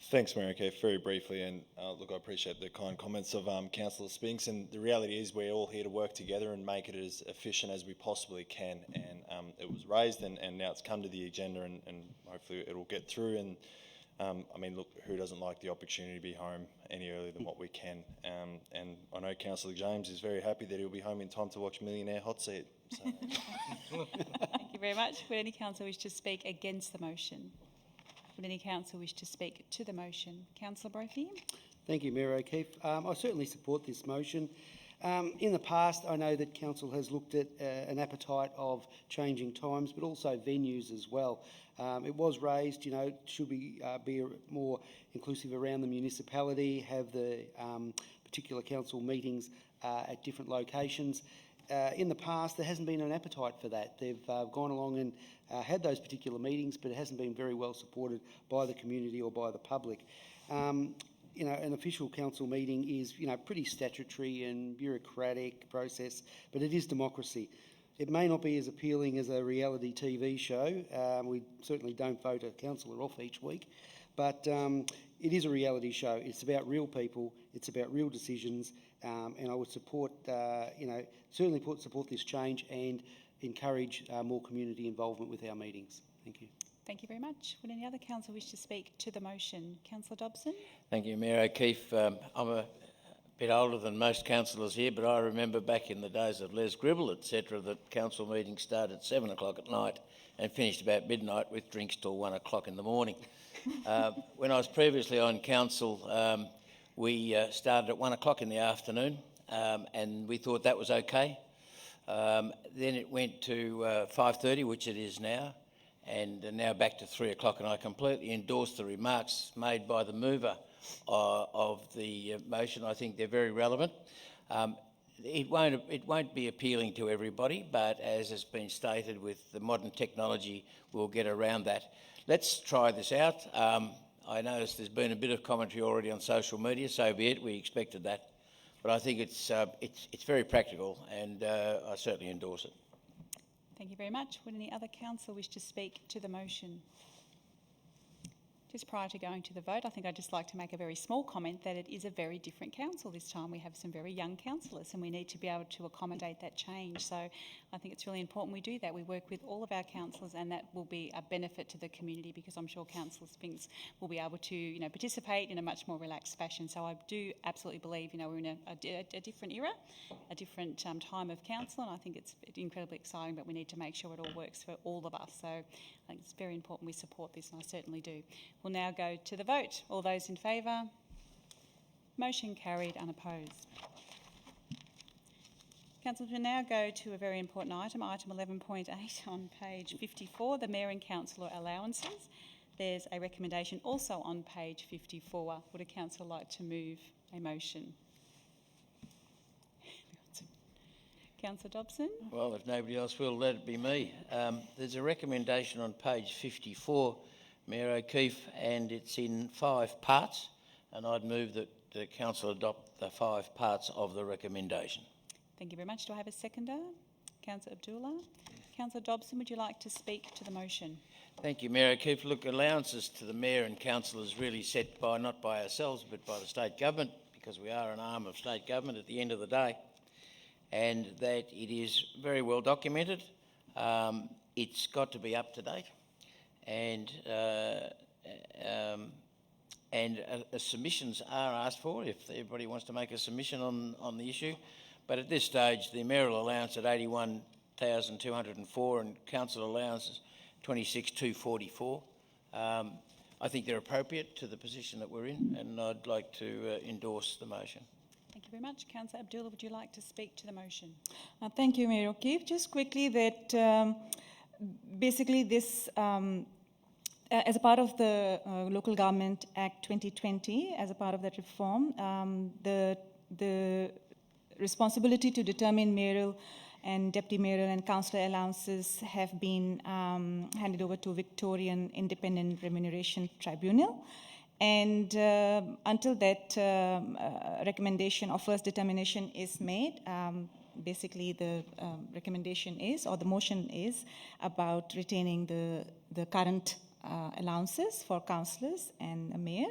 Thanks, Mayor O'Keefe. Very briefly, and look, I appreciate the kind comments of Councillor Spinks, and the reality is we're all here to work together and make it as efficient as we possibly can, and it was raised and now it's come to the agenda, and hopefully it'll get through. And I mean, look, who doesn't like the opportunity to be home any earlier than what we can? And I know Councillor James is very happy that he'll be home in time to watch Millionaire Hot Seat. So. Thank you very much. Would any council wish to speak against the motion? Would any council wish to speak to the motion? Councillor Brophy? Thank you, Mayor O'Keefe. I certainly support this motion. In the past, I know that council has looked at an appetite of changing times, but also venues as well. It was raised, you know, should we be more inclusive around the municipality, have the particular council meetings at different locations. In the past, there hasn't been an appetite for that. They've gone along and had those particular meetings, but it hasn't been very well supported by the community or by the public. an official council meeting is, pretty statutory and bureaucratic process, but it is democracy. It may not be as appealing as a reality TV show. We certainly don't vote a councillor off each week, but it is a reality show. It's about real people. It's about real decisions, and I would support, certainly support this change and encourage more community involvement with our meetings. Thank you. Thank you very much. Would any other councillor wish to speak to the motion? Councillor Dobson? Thank you, Mayor O'Keefe. I'm a bit older than most councillors here, but I remember back in the days of Les Gribble, etc., that council meetings started at 7 o'clock at night and finished about midnight with drinks till 1 o'clock in the morning. When I was previously on council, we started at 1 o'clock in the afternoon, and we thought that was okay. Then it went to 5:30, which it is now, and now back to 3 o'clock, and I completely endorse the remarks made by the mover of the motion. I think they're very relevant. It won't be appealing to everybody, but as has been stated, with the modern technology, we'll get around that. Let's try this out. I notice there's been a bit of commentary already on social media, so be it, we expected that. But I think it's very practical, and I certainly endorse it. Thank you very much. Would any other councillor wish to speak to the motion? Just prior to going to the vote, I think I'd just like to make a very small comment that it is a very different council this time. We have some very young councillors and we need to be able to accommodate that change. So I think it's really important we do that. We work with all of our councillors, and that will be a benefit to the community, because I'm sure Councillor Spinks will be able to, participate in a much more relaxed fashion. So I do absolutely believe, we're in a different era, a different time of council, and I think it's incredibly exciting, but we need to make sure it all works for all of us. So I think it's very important we support this, and I certainly do. We'll now go to the vote. All those in favour? Motion carried, unopposed. Councillors, we'll now go to a very important item, item 11.8 on page 54, the Mayor and Councillor allowances. There's a recommendation also on page 54. Would a councillor like to move a motion? Councillor Dobson? Well, if nobody else will, let it be me. There's a recommendation on page 54, Mayor O'Keefe, and it's in 5 parts, and I'd move that the council adopt the 5 parts of the recommendation. Thank you very much. Do I have a seconder? Councillor Abdullah. Councillor Dobson, would you like to speak to the motion? Thank you, Mayor O'Keefe. Look, allowances to the Mayor and councillors really set by, not by ourselves, but by the state government, because we are an arm of state government at the end of the day, and that it is very well documented. It's got to be up to date, and submissions are asked for if everybody wants to make a submission on the issue. But at this stage, the mayoral allowance at 81,204 and council allowances 26,244. I think they're appropriate to the position that we're in, and I'd like to endorse the motion. Thank you very much. Councillor Abdullah, would you like to speak to the motion? Thank you, Mayor O'Keefe. Just quickly that basically this, as a part of the Local Government Act 2020, as a part of that reform, the responsibility to determine mayoral and deputy mayoral and councillor allowances have been handed over to Victorian Independent Remuneration Tribunal. And until that recommendation or first determination is made, basically the recommendation is, or the motion is, about retaining the current allowances for councillors and a mayor.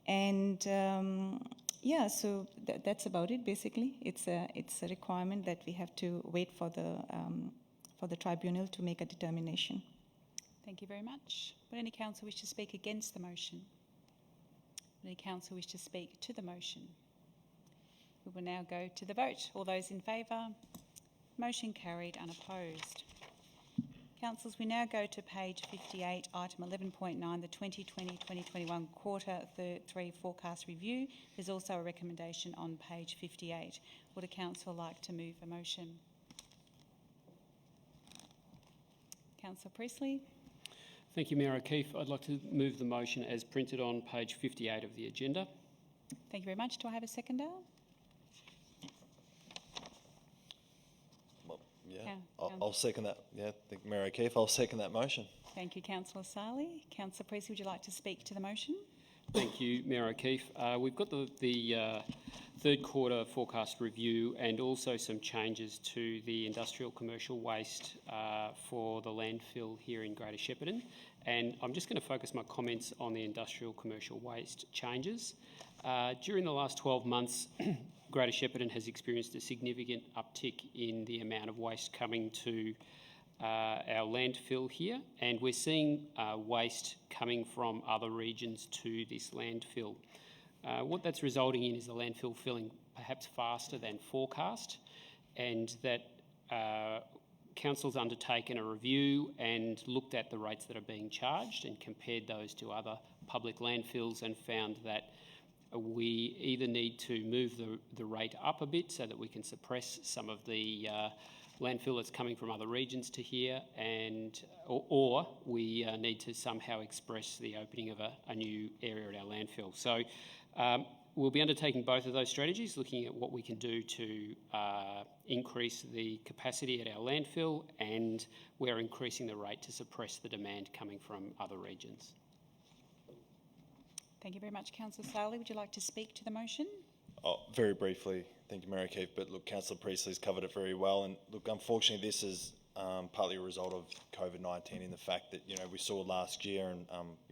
And yeah, so that's about it. Basically, it's a requirement that we have to wait for the tribunal to make a determination. Thank you very much. Would any councillor wish to speak against the motion? Would any councillor wish to speak to the motion? We will now go to the vote. All those in favour? Motion carried, unopposed. Councillors, we now go to page 58, item 11.9, the 2020-2021 quarter 3 forecast review. There's also a recommendation on page 58. Would a councillor like to move a motion? Councillor Priestley. Thank you, Mayor O'Keefe. I'd like to move the motion as printed on page 58 of the agenda. Thank you very much. Do I have a seconder? Yeah, I'll second that. Yeah, thank you, Mayor O'Keefe. I'll second that motion. Thank you, Councillor Sali. Councillor Priestley, would you like to speak to the motion? Thank you, Mayor O'Keefe. We've got the third quarter forecast review and also some changes to the industrial commercial waste for the landfill here in Greater Shepparton. And I'm just going to focus my comments on the industrial commercial waste changes. During the last 12 months, Greater Shepparton has experienced a significant uptick in the amount of waste coming to our landfill here, and we're seeing waste coming from other regions to this landfill. What that's resulting in is the landfill filling perhaps faster than forecast, and that Council's undertaken a review and looked at the rates that are being charged and compared those to other public landfills and found that we either need to move the rate up a bit so that we can suppress some of the landfill that's coming from other regions to here, or we need to somehow express the opening of a new area at our landfill. So we'll be undertaking both of those strategies, looking at what we can do to increase the capacity at our landfill, and we're increasing the rate to suppress the demand coming from other regions. Thank you very much. Councillor Saley, would you like to speak to the motion? Oh, very briefly, thank you, Mayor O'Keefe. But look, Councillor Priestley's covered it very well. And look, unfortunately, this is partly a result of COVID-19 in the fact that, we saw last year, and,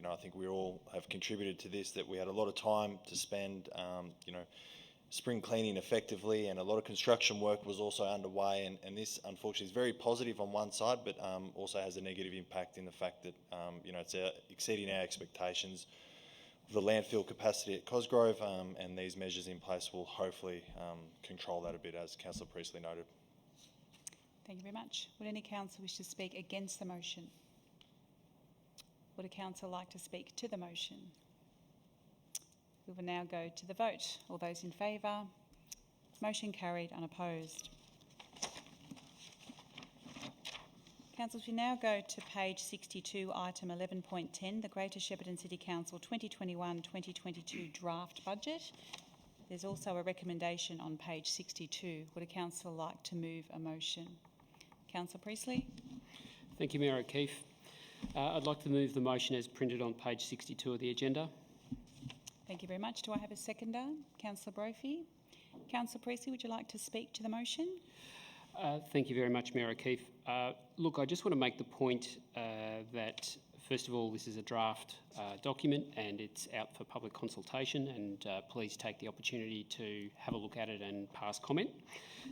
I think we all have contributed to this, that we had a lot of time to spend, spring cleaning effectively, and a lot of construction work was also underway. And this, unfortunately, is very positive on one side, but also has a negative impact in the fact that, it's exceeding our expectations. The landfill capacity at Cosgrove, and these measures in place will hopefully control that a bit, as Councillor Priestley noted. Thank you very much. Would any councillor wish to speak against the motion? Would a councillor like to speak to the motion? We will now go to the vote. All those in favour? Motion carried, unopposed. Councillors, we now go to page 62, item 11.10, the Greater Shepparton City Council 2021-2022 draft budget. There's also a recommendation on page 62. Would a councillor like to move a motion? Councillor Priestley. Thank you, Mayor O'Keefe. I'd like to move the motion as printed on page 62 of the agenda. Thank you very much. Do I have a seconder? Councillor Brophy. Councillor Priestley, would you like to speak to the motion? Thank you very much, Mayor O'Keefe. Look, I just want to make the point that, first of all, this is a draft document and it's out for public consultation, and please take the opportunity to have a look at it and pass comment.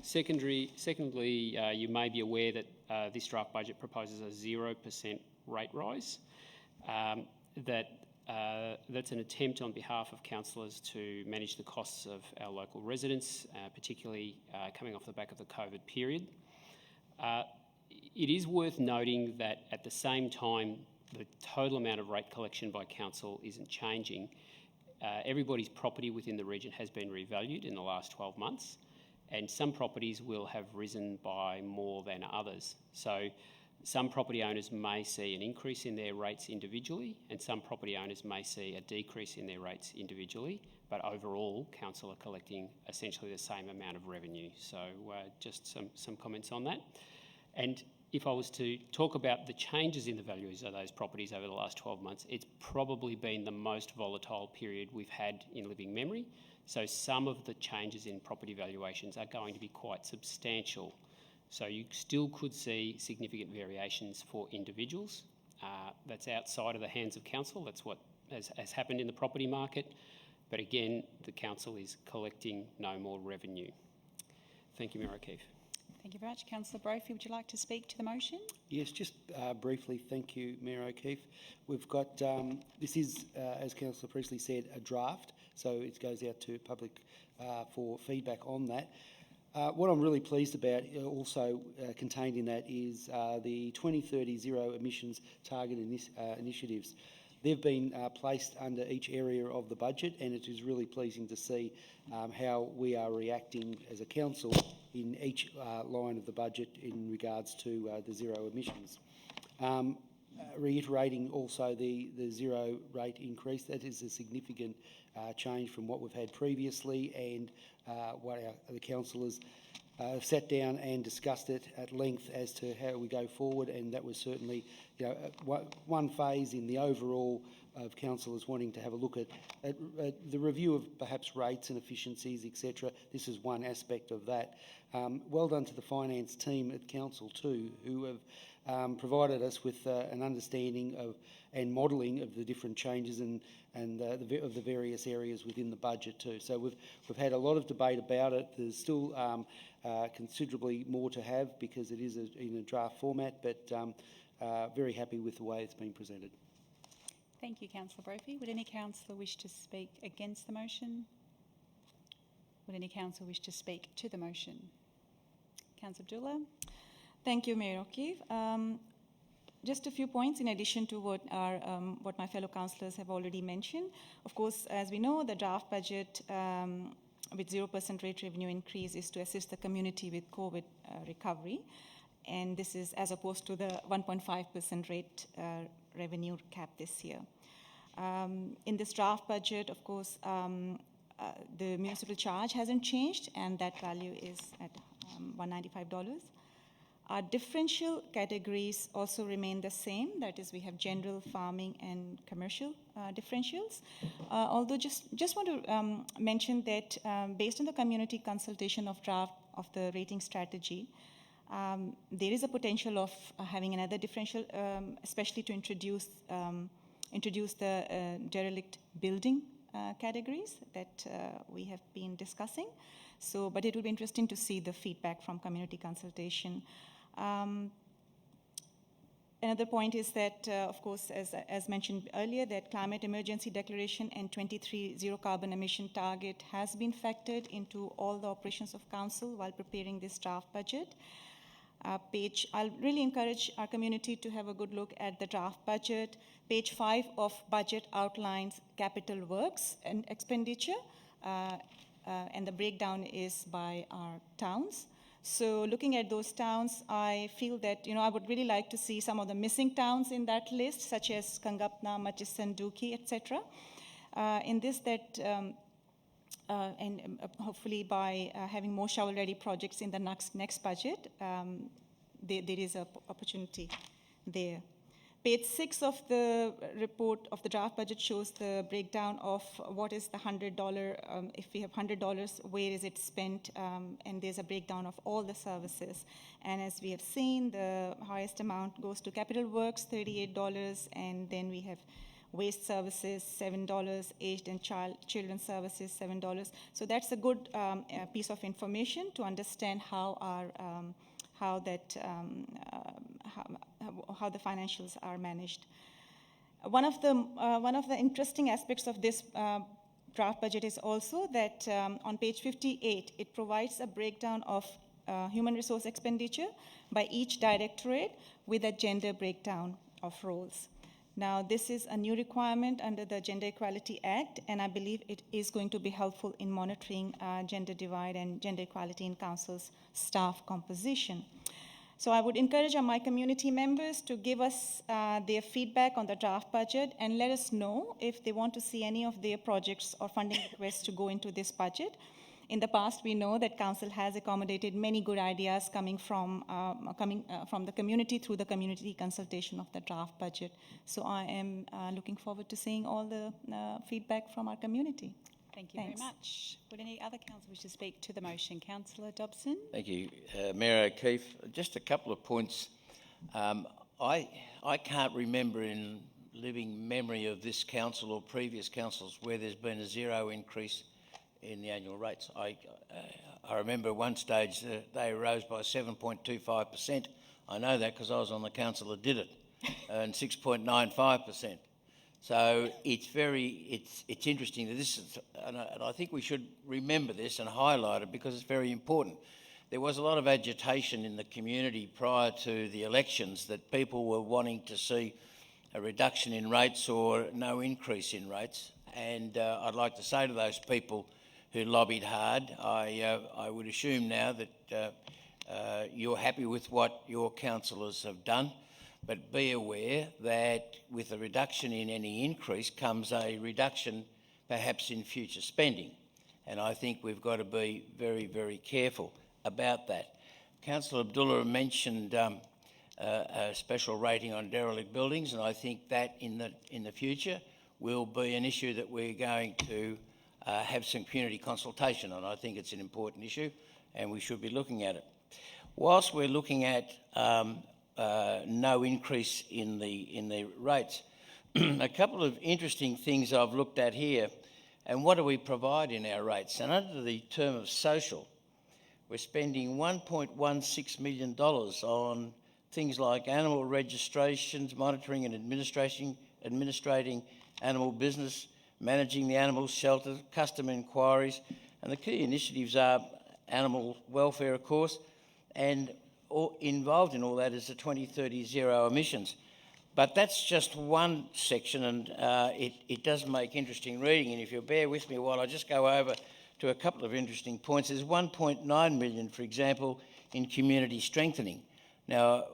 Secondly, you may be aware that this draft budget proposes a 0% rate rise. That's an attempt on behalf of councillors to manage the costs of our local residents, particularly coming off the back of the COVID period. It is worth noting that at the same time, the total amount of rate collection by council isn't changing. Everybody's property within the region has been revalued in the last 12 months, and some properties will have risen by more than others. So some property owners may see an increase in their rates individually, and some property owners may see a decrease in their rates individually, but overall, council are collecting essentially the same amount of revenue. So just some comments on that. And if I was to talk about the changes in the values of those properties over the last 12 months, it's probably been the most volatile period we've had in living memory. So some of the changes in property valuations are going to be quite substantial. So you still could see significant variations for individuals. That's outside of the hands of council. That's what has happened in the property market. But again, the council is collecting no more revenue. Thank you, Mayor O'Keefe. Thank you very much. Councillor Brophy, would you like to speak to the motion? Yes, just briefly, thank you, Mayor O'Keefe. We've got, this is, as Councillor Priestley said, a draft, so it goes out to public for feedback on that. What I'm really pleased about, also contained in that, is the 2030 zero emissions target initiatives. They've been placed under each area of the budget, and it is really pleasing to see how we are reacting as a council in each line of the budget in regards to the zero emissions. reiterating also the zero rate increase. That is a significant change from what we've had previously, and what the councillors have sat down and discussed it at length as to how we go forward, and that was certainly, you know, one phase in the overall of councillors wanting to have a look at the review of perhaps rates and efficiencies, etc. This is one aspect of that. Well done to the finance team at council too, who have provided us with an understanding of and modelling of the different changes and of the various areas within the budget too. So we've had a lot of debate about it. There's still considerably more to have because it is in a draft format, but very happy with the way it's been presented. Thank you, Councillor Brophy. Would any councillor wish to speak against the motion? Would any councillor wish to speak to the motion? Councillor Abdullah. Thank you, Mayor O'Keefe. Just a few points in addition to what my fellow councillors have already mentioned. Of course, as we know, the draft budget with 0% rate revenue increase is to assist the community with COVID recovery. And this is as opposed to the 1.5% rate revenue cap this year. In this draft budget, of course, the municipal charge hasn't changed, and that value is at $195. Our differential categories also remain the same. That is, we have general, farming, and commercial differentials. Although just want to mention that based on the community consultation of draft of the rating strategy, there is a potential of having another differential, especially to introduce the derelict building categories that we have been discussing. So, but it will be interesting to see the feedback from community consultation. Another point is that, of course, as mentioned earlier, that climate emergency declaration and 23 zero carbon emission target has been factored into all the operations of council while preparing this draft budget. I'll really encourage our community to have a good look at the draft budget. Page 5 of budget outlines capital works and expenditure, and the breakdown is by our towns. So looking at those towns, I feel that, I would really like to see some of the missing towns in that list, such as Kangapna, Murchison, Dookie, etc. In this, and hopefully by having more shovel-ready projects in the next budget, there is an opportunity there. Page 6 of the report of the draft budget shows the breakdown of what is the $100, if we have $100, where is it spent, and there's a breakdown of all the services. And as we have seen, the highest amount goes to capital works, $38, and then we have waste services, $7, aged and children services, $7. So that's a good piece of information to understand how the financials are managed. One of the interesting aspects of this draft budget is also that on page 58, it provides a breakdown of human resource expenditure by each directorate with a gender breakdown of roles. Now, this is a new requirement under the Gender Equality Act, and I believe it is going to be helpful in monitoring gender divide and gender equality in council's staff composition. So I would encourage my community members to give us their feedback on the draft budget and let us know if they want to see any of their projects or funding requests to go into this budget. In the past, we know that council has accommodated many good ideas coming from the community through the community consultation of the draft budget. So I am looking forward to seeing all the feedback from our community. Thank you very much. Would any other councillor wish to speak to the motion? Councillor Dobson. Thank you, Mayor O'Keefe. Just a couple of points. I can't remember in living memory of this council or previous councils where there's been a zero increase in the annual rates. I remember at one stage they rose by 7.25%. I know that because I was on the council that did it, and 6.95%. So it's interesting that this is, and I think we should remember this and highlight it because it's very important. There was a lot of agitation in the community prior to the elections that people were wanting to see a reduction in rates or no increase in rates. And I'd like to say to those people who lobbied hard, I would assume now that you're happy with what your councillors have done. but be aware that with a reduction in any increase comes a reduction perhaps in future spending. And I think we've got to be very, very careful about that. Councillor Abdullah mentioned a special rating on derelict buildings, and I think that in the future will be an issue that we're going to have some community consultation on. I think it's an important issue, and we should be looking at it. Whilst we're looking at no increase in the rates, a couple of interesting things I've looked at here, and what do we provide in our rates? And under the term of social, we're spending $1.16 million on things like animal registrations, monitoring and administrating animal business, managing the animal shelter, customer inquiries, and the key initiatives are animal welfare, of course, and involved in all that is the 2030 zero emissions. But that's just one section, and it does make interesting reading. And if you'll bear with me while I just go over to a couple of interesting points. There's 1.9 million, for example, in community strengthening. Now,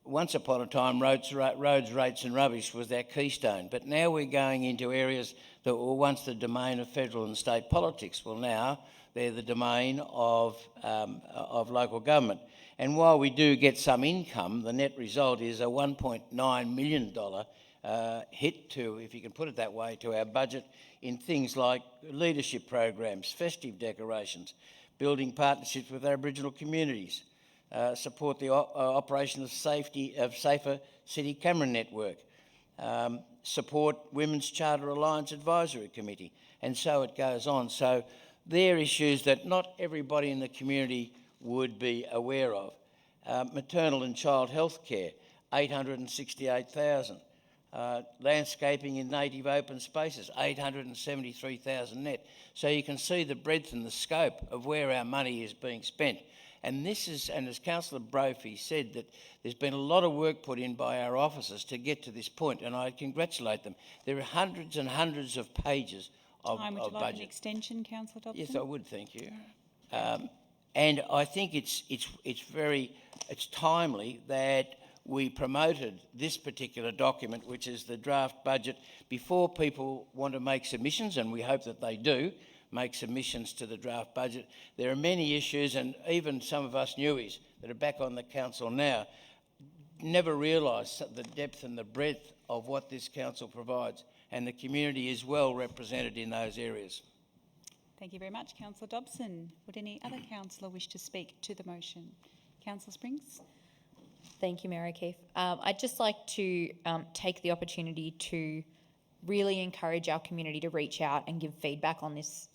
once upon a time, roads, rates and rubbish was our keystone, but now we're going into areas that were once the domain of federal and state politics. Well, now they're the domain of local government. And while we do get some income, the net result is a $1.9 million hit to, if you can put it that way, to our budget in things like leadership programs, festive decorations, building partnerships with Aboriginal communities, support the operation of Safer City Camera Network, support Women's Charter Alliance Advisory Committee, and so it goes on. So they're issues that not everybody in the community would be aware of. Maternal and child health care, $868,000. Landscaping in native open spaces, $873,000 net. So you can see the breadth and the scope of where our money is being spent. And this is, and as Councillor Brophy said, that there's been a lot of work put in by our officers to get to this point, and I congratulate them. There are hundreds and hundreds of pages of Would you like budget. an extension, Councillor Dobson? Yes, I would, thank you. And I think it's timely that we promoted this particular document, which is the draft budget, before people want to make submissions, and we hope that they do make submissions to the draft budget. There are many issues, and even some of us newies that are back on the council now never realised the depth and the breadth of what this council provides, and the community is well represented in those areas. Thank you very much, Councillor Dobson. Would any other councillor wish to speak to the motion? Councillor Springs? Thank you, Mayor O'Keefe. I'd just like to take the opportunity to really encourage our community to reach out and give feedback on this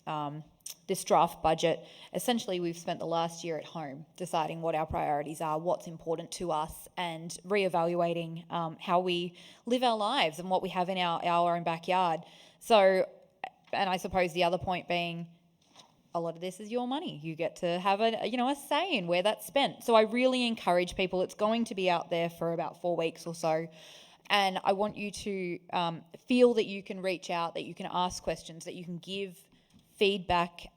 this draft budget. Essentially, we've spent the last year at home deciding what our priorities are, what's important to us, and reevaluating how we live our lives and what we have in our own backyard. So, and I suppose the other point being, a lot of this is your money. You get to have a say in where that's spent. So I really encourage people. It's going to be out there for about 4 weeks or so. And I want you to feel that you can reach out, that you can ask questions, that you can give feedback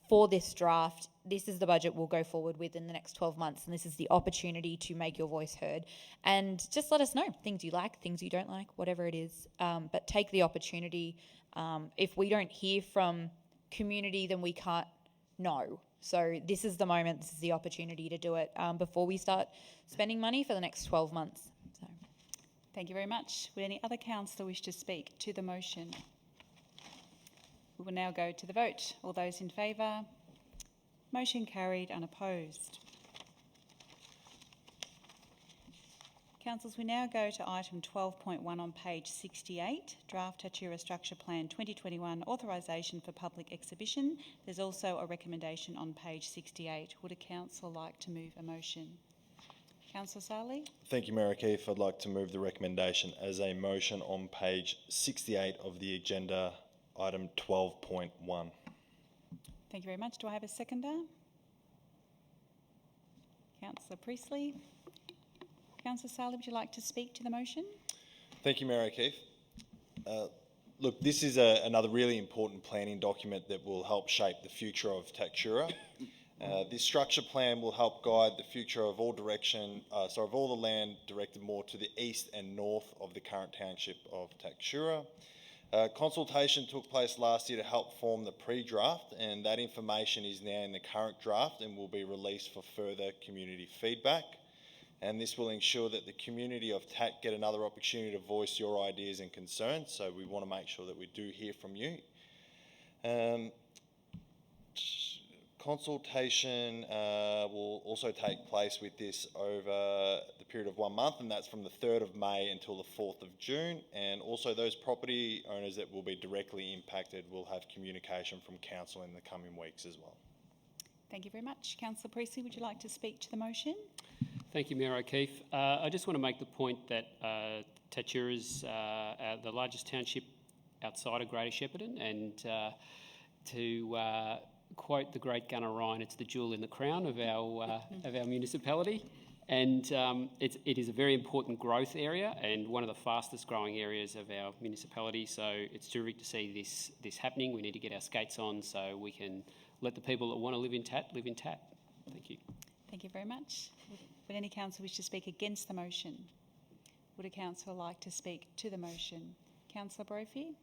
for this draft. This is the budget we'll go forward with in the next 12 months, and this is the opportunity to make your voice heard. And just let us know things you like, things you don't like, whatever it is. But take the opportunity. If we don't hear from community, then we can't know. So this is the moment, this is the opportunity to do it before we start spending money for the next 12 months. So. Thank you very much. Would any other councillor wish to speak to the motion? We will now go to the vote. All those in favour? Motion carried, unopposed. Councillors, we now go to item 12.1 on page 68, Draft Tatura Structure Plan 2021, Authorisation for Public Exhibition. There's also a recommendation on page 68. Would a councillor like to move a motion? Councillor Sarley? Thank you, Mayor O'Keefe. I'd like to move the recommendation as a motion on page 68 of the agenda, item 12.1. Thank you very much. Do I have a seconder? Councillor Priestley? Councillor Sarley, would you like to speak to the motion? Thank you, Mayor O'Keefe. Look, this is another really important planning document that will help shape the future of Tatura. This structure plan will help guide the future of all the land directed more to the east and north of the current township of Taktura. Consultation took place last year to help form the pre-draft, and that information is now in the current draft and will be released for further community feedback. And this will ensure that the community of TAT get another opportunity to voice your ideas and concerns, so we want to make sure that we do hear from you. Consultation will also take place with this over the period of 1 month, and that's from the 3rd of May until the 4th of June. And also those property owners that will be directly impacted will have communication from council in the coming weeks as well. Thank you very much. Councillor Priestley, would you like to speak to the motion? Thank you, Mayor O'Keefe. I just want to make the point that Taktura is the largest township outside of Greater Shepparton, and to quote the great Gunnar Ryan, it's the jewel in the crown of our municipality, and it is a very important growth area and one of the fastest growing areas of our municipality. So it's terrific to see this happening. We need to get our skates on so we can let the people that want to live in TAT live in TAT. Thank you. Thank you very much. Would any councillor wish to speak against the motion? Would a councillor like to speak to the motion? Councillor Brophy?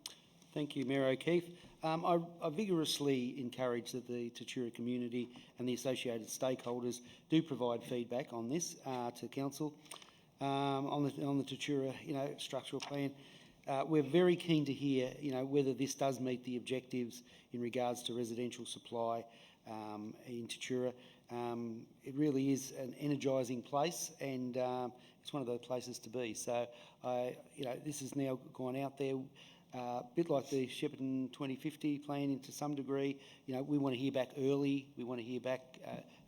Thank you, Mayor O'Keefe. I vigorously encourage that the Taktura community and the associated stakeholders do provide feedback on this to council on the Taktura, structural plan. We're very keen to hear, whether this does meet the objectives in regards to residential supply in Taktura. It really is an energising place, and it's one of the places to be. So, this has now gone out there. A bit like the Shepparton 2050 plan to some degree, we want to hear back early. We want to hear back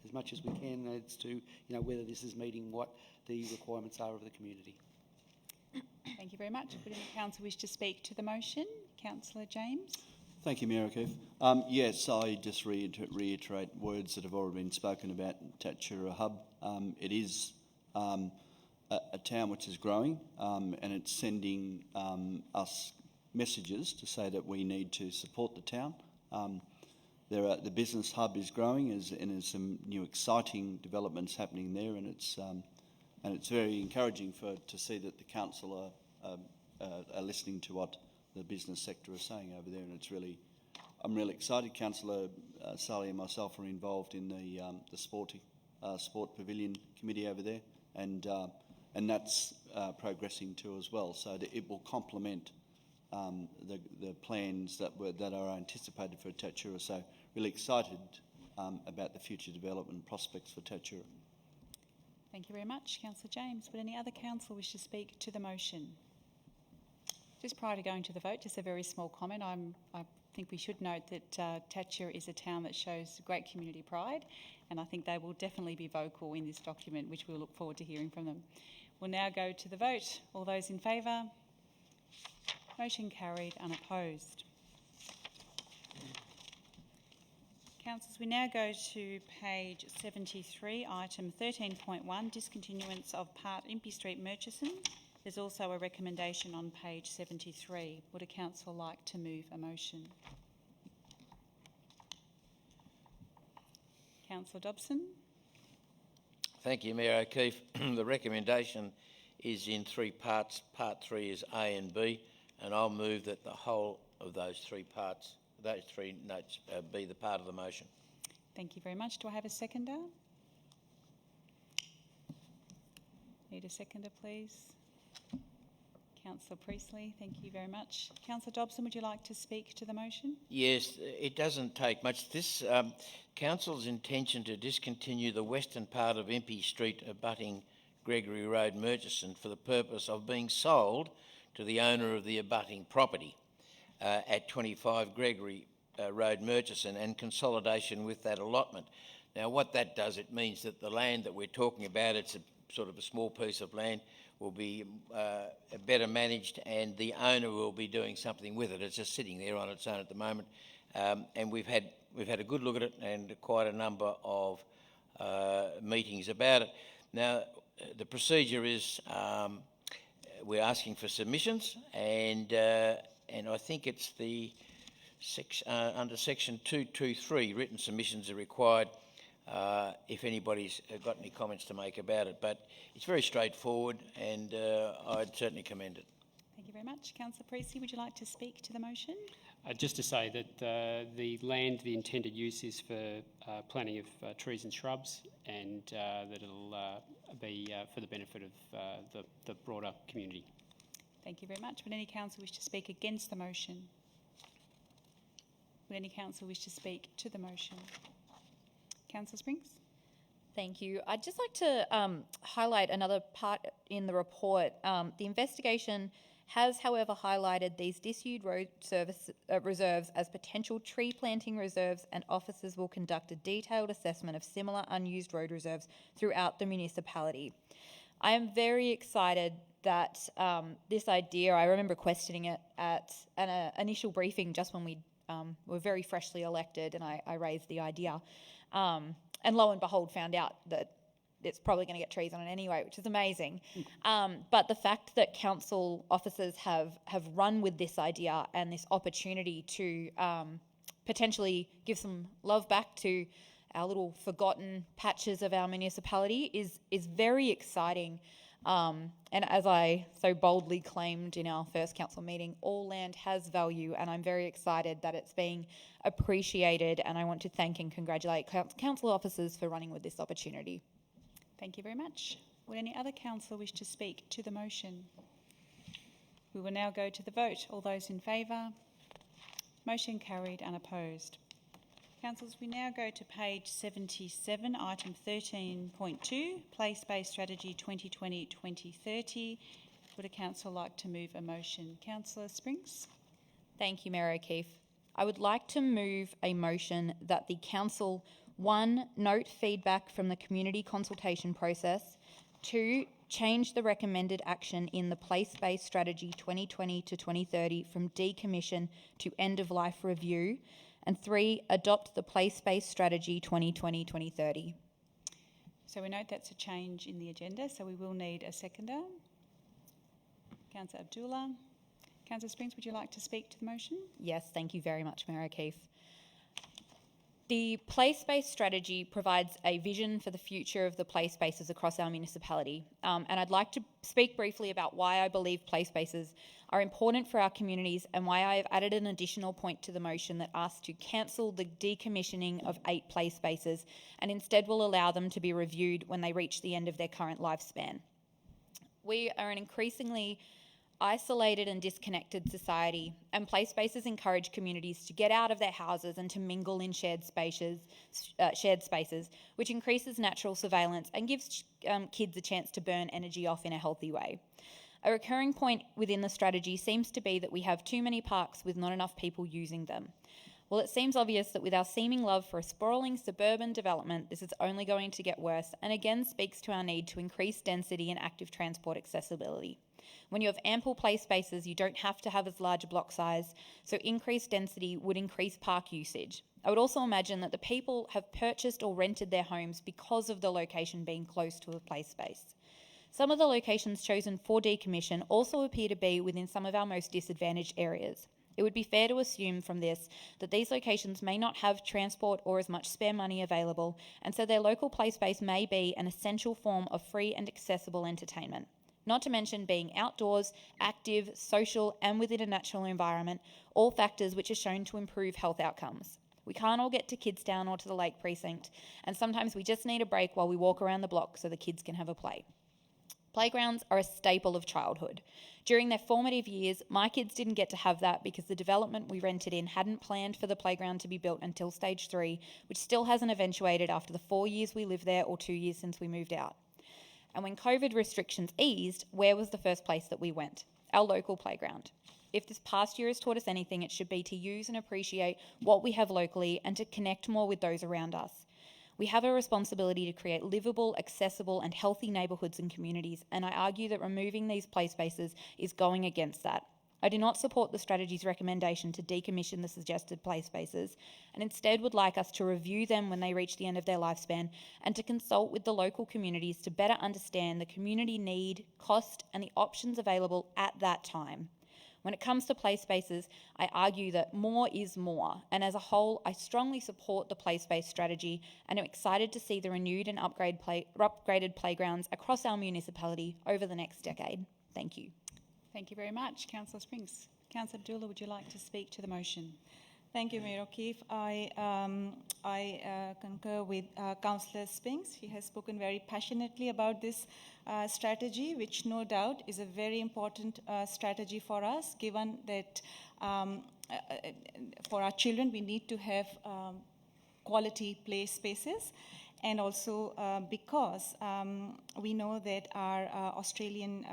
as much as we can as to, whether this is meeting what the requirements are of the community. Thank you very much. Would any councillor wish to speak to the motion? Councillor James? Thank you, Mayor O'Keefe. Yes, I just reiterate words that have already been spoken about Taktura Hub. It is a town which is growing, and it's sending us messages to say that we need to support the town. The business hub is growing, and there's some new exciting developments happening there, and it's very encouraging to see that the council are listening to what the business sector is saying over there, and I'm really excited. Councillor Sully and myself are involved in the sport pavilion committee over there, and that's progressing too as well. So that it will complement the plans that are anticipated for Taktura. So really excited about the future development prospects for Taktura. Thank you very much. Councillor James, would any other councillor wish to speak to the motion? Just prior to going to the vote, just a very small comment. I think we should note that Taktura is a town that shows great community pride, and I think they will definitely be vocal in this document, which we'll look forward to hearing from them. We'll now go to the vote. All those in favour? Motion carried, unopposed. Councillors, we now go to page 73, item 13.1, discontinuance of Part Impey Street, Murchison. There's also a recommendation on page 73. Would a councillor like to move a motion? Councillor Dobson? Thank you, Mayor O'Keefe. The recommendation is in 3 parts. Part 3 is A and B, and I'll move that the whole of those 3 parts, those 3 notes, be the part of the motion. Thank you very much. Do I have a seconder? Need a seconder, please. Councillor Priestley, thank you very much. Councillor Dobson, would you like to speak to the motion? Yes, it doesn't take much. This council's intention to discontinue the western part of Impey Street abutting Gregory Road, Murchison, for the purpose of being sold to the owner of the abutting property at 25 Gregory Road, Murchison, and consolidation with that allotment. Now, what that does, it means that the land that we're talking about, it's a sort of a small piece of land, will be better managed, and the owner will be doing something with it. It's just sitting there on its own at the moment, and we've had a good look at it and quite a number of meetings about it. Now, the procedure is we're asking for submissions, and I think it's the under section 223, written submissions are required if anybody's got any comments to make about it. But it's very straightforward, and I'd certainly commend it. Thank you very much. Councillor Priestley, would you like to speak to the motion? Just to say that the land, the intended use is for planting of trees and shrubs, and that it'll be for the benefit of the broader community. Thank you very much. Would any council wish to speak against the motion? Would any council wish to speak to the motion? Councillor Springs? Thank you. I'd just like to highlight another part in the report. The investigation has, however, highlighted these disused road reserves as potential tree planting reserves, and officers will conduct a detailed assessment of similar unused road reserves throughout the municipality. I am very excited that this idea, I remember questioning it at an initial briefing just when we were very freshly elected, and I raised the idea. And lo and behold, found out that it's probably going to get trees on it anyway, which is amazing. But the fact that council officers have run with this idea and this opportunity to potentially give some love back to our little forgotten patches of our municipality is very exciting. And as I so boldly claimed in our first council meeting, all land has value, and I'm very excited that it's being appreciated, and I want to thank and congratulate council officers for running with this opportunity. Thank you very much. Would any other councillor wish to speak to the motion? We will now go to the vote. All those in favour? Motion carried, unopposed. Councillors, we now go to page 77, item 13.2, Place-Based Strategy 2020-2030. Would a councillor like to move a motion? Councillor Springs? Thank you, Mayor O'Keefe. I would like to move a motion that the council, 1, note feedback from the community consultation process, 2, change the recommended action in the Place-Based Strategy 2020-2030 from decommission to end-of-life review, and 3, adopt the Place-Based Strategy 2020-2030. So we note that's a change in the agenda, so we will need a seconder. Councillor Abdullah. Councillor Springs, would you like to speak to the motion? Yes, thank you very much, Mayor O'Keefe. The place-based strategy provides a vision for the future of the place spaces across our municipality. And I'd like to speak briefly about why I believe place spaces are important for our communities, and why I have added an additional point to the motion that asks to cancel the decommissioning of 8 place spaces and instead will allow them to be reviewed when they reach the end of their current lifespan. We are an increasingly isolated and disconnected society, and place spaces encourage communities to get out of their houses and to mingle in shared spaces, which increases natural surveillance and gives kids a chance to burn energy off in a healthy way. A recurring point within the strategy seems to be that we have too many parks with not enough people using them. Well, it seems obvious that with our seeming love for a sprawling suburban development, this is only going to get worse, and again speaks to our need to increase density and active transport accessibility. When you have ample play spaces, you don't have to have as large a block size, so increased density would increase park usage. I would also imagine that the people have purchased or rented their homes because of the location being close to a play space. Some of the locations chosen for decommission also appear to be within some of our most disadvantaged areas. It would be fair to assume from this that these locations may not have transport or as much spare money available, and so their local play space may be an essential form of free and accessible entertainment. Not to mention being outdoors, active, social, and within a natural environment, all factors which are shown to improve health outcomes. We can't all get to Kidstown or to the Lake Precinct, and sometimes we just need a break while we walk around the block so the kids can have a play. Playgrounds are a staple of childhood. During their formative years, my kids didn't get to have that because the development we rented in hadn't planned for the playground to be built until stage 3, which still hasn't eventuated after the 4 years we lived there or 2 years since we moved out. And when COVID restrictions eased, where was the first place that we went? Our local playground. If this past year has taught us anything, it should be to use and appreciate what we have locally and to connect more with those around us. We have a responsibility to create livable, accessible and healthy neighbourhoods and communities, and I argue that removing these play spaces is going against that. I do not support the strategy's recommendation to decommission the suggested play spaces, and instead would like us to review them when they reach the end of their lifespan and to consult with the local communities to better understand the community need, cost and the options available at that time. When it comes to play spaces, I argue that more is more, and as a whole, I strongly support the play space strategy and am excited to see the renewed and upgraded playgrounds across our municipality over the next decade. Thank you. Thank you very much. Councillor Springs. Councillor Abdullah, would you like to speak to the motion? Thank you, Mayor O'Keefe. I concur with Councillor Spinks. He has spoken very passionately about this strategy, which no doubt is a very important strategy for us, given that for our children we need to have quality play spaces. And also because we know that our Australian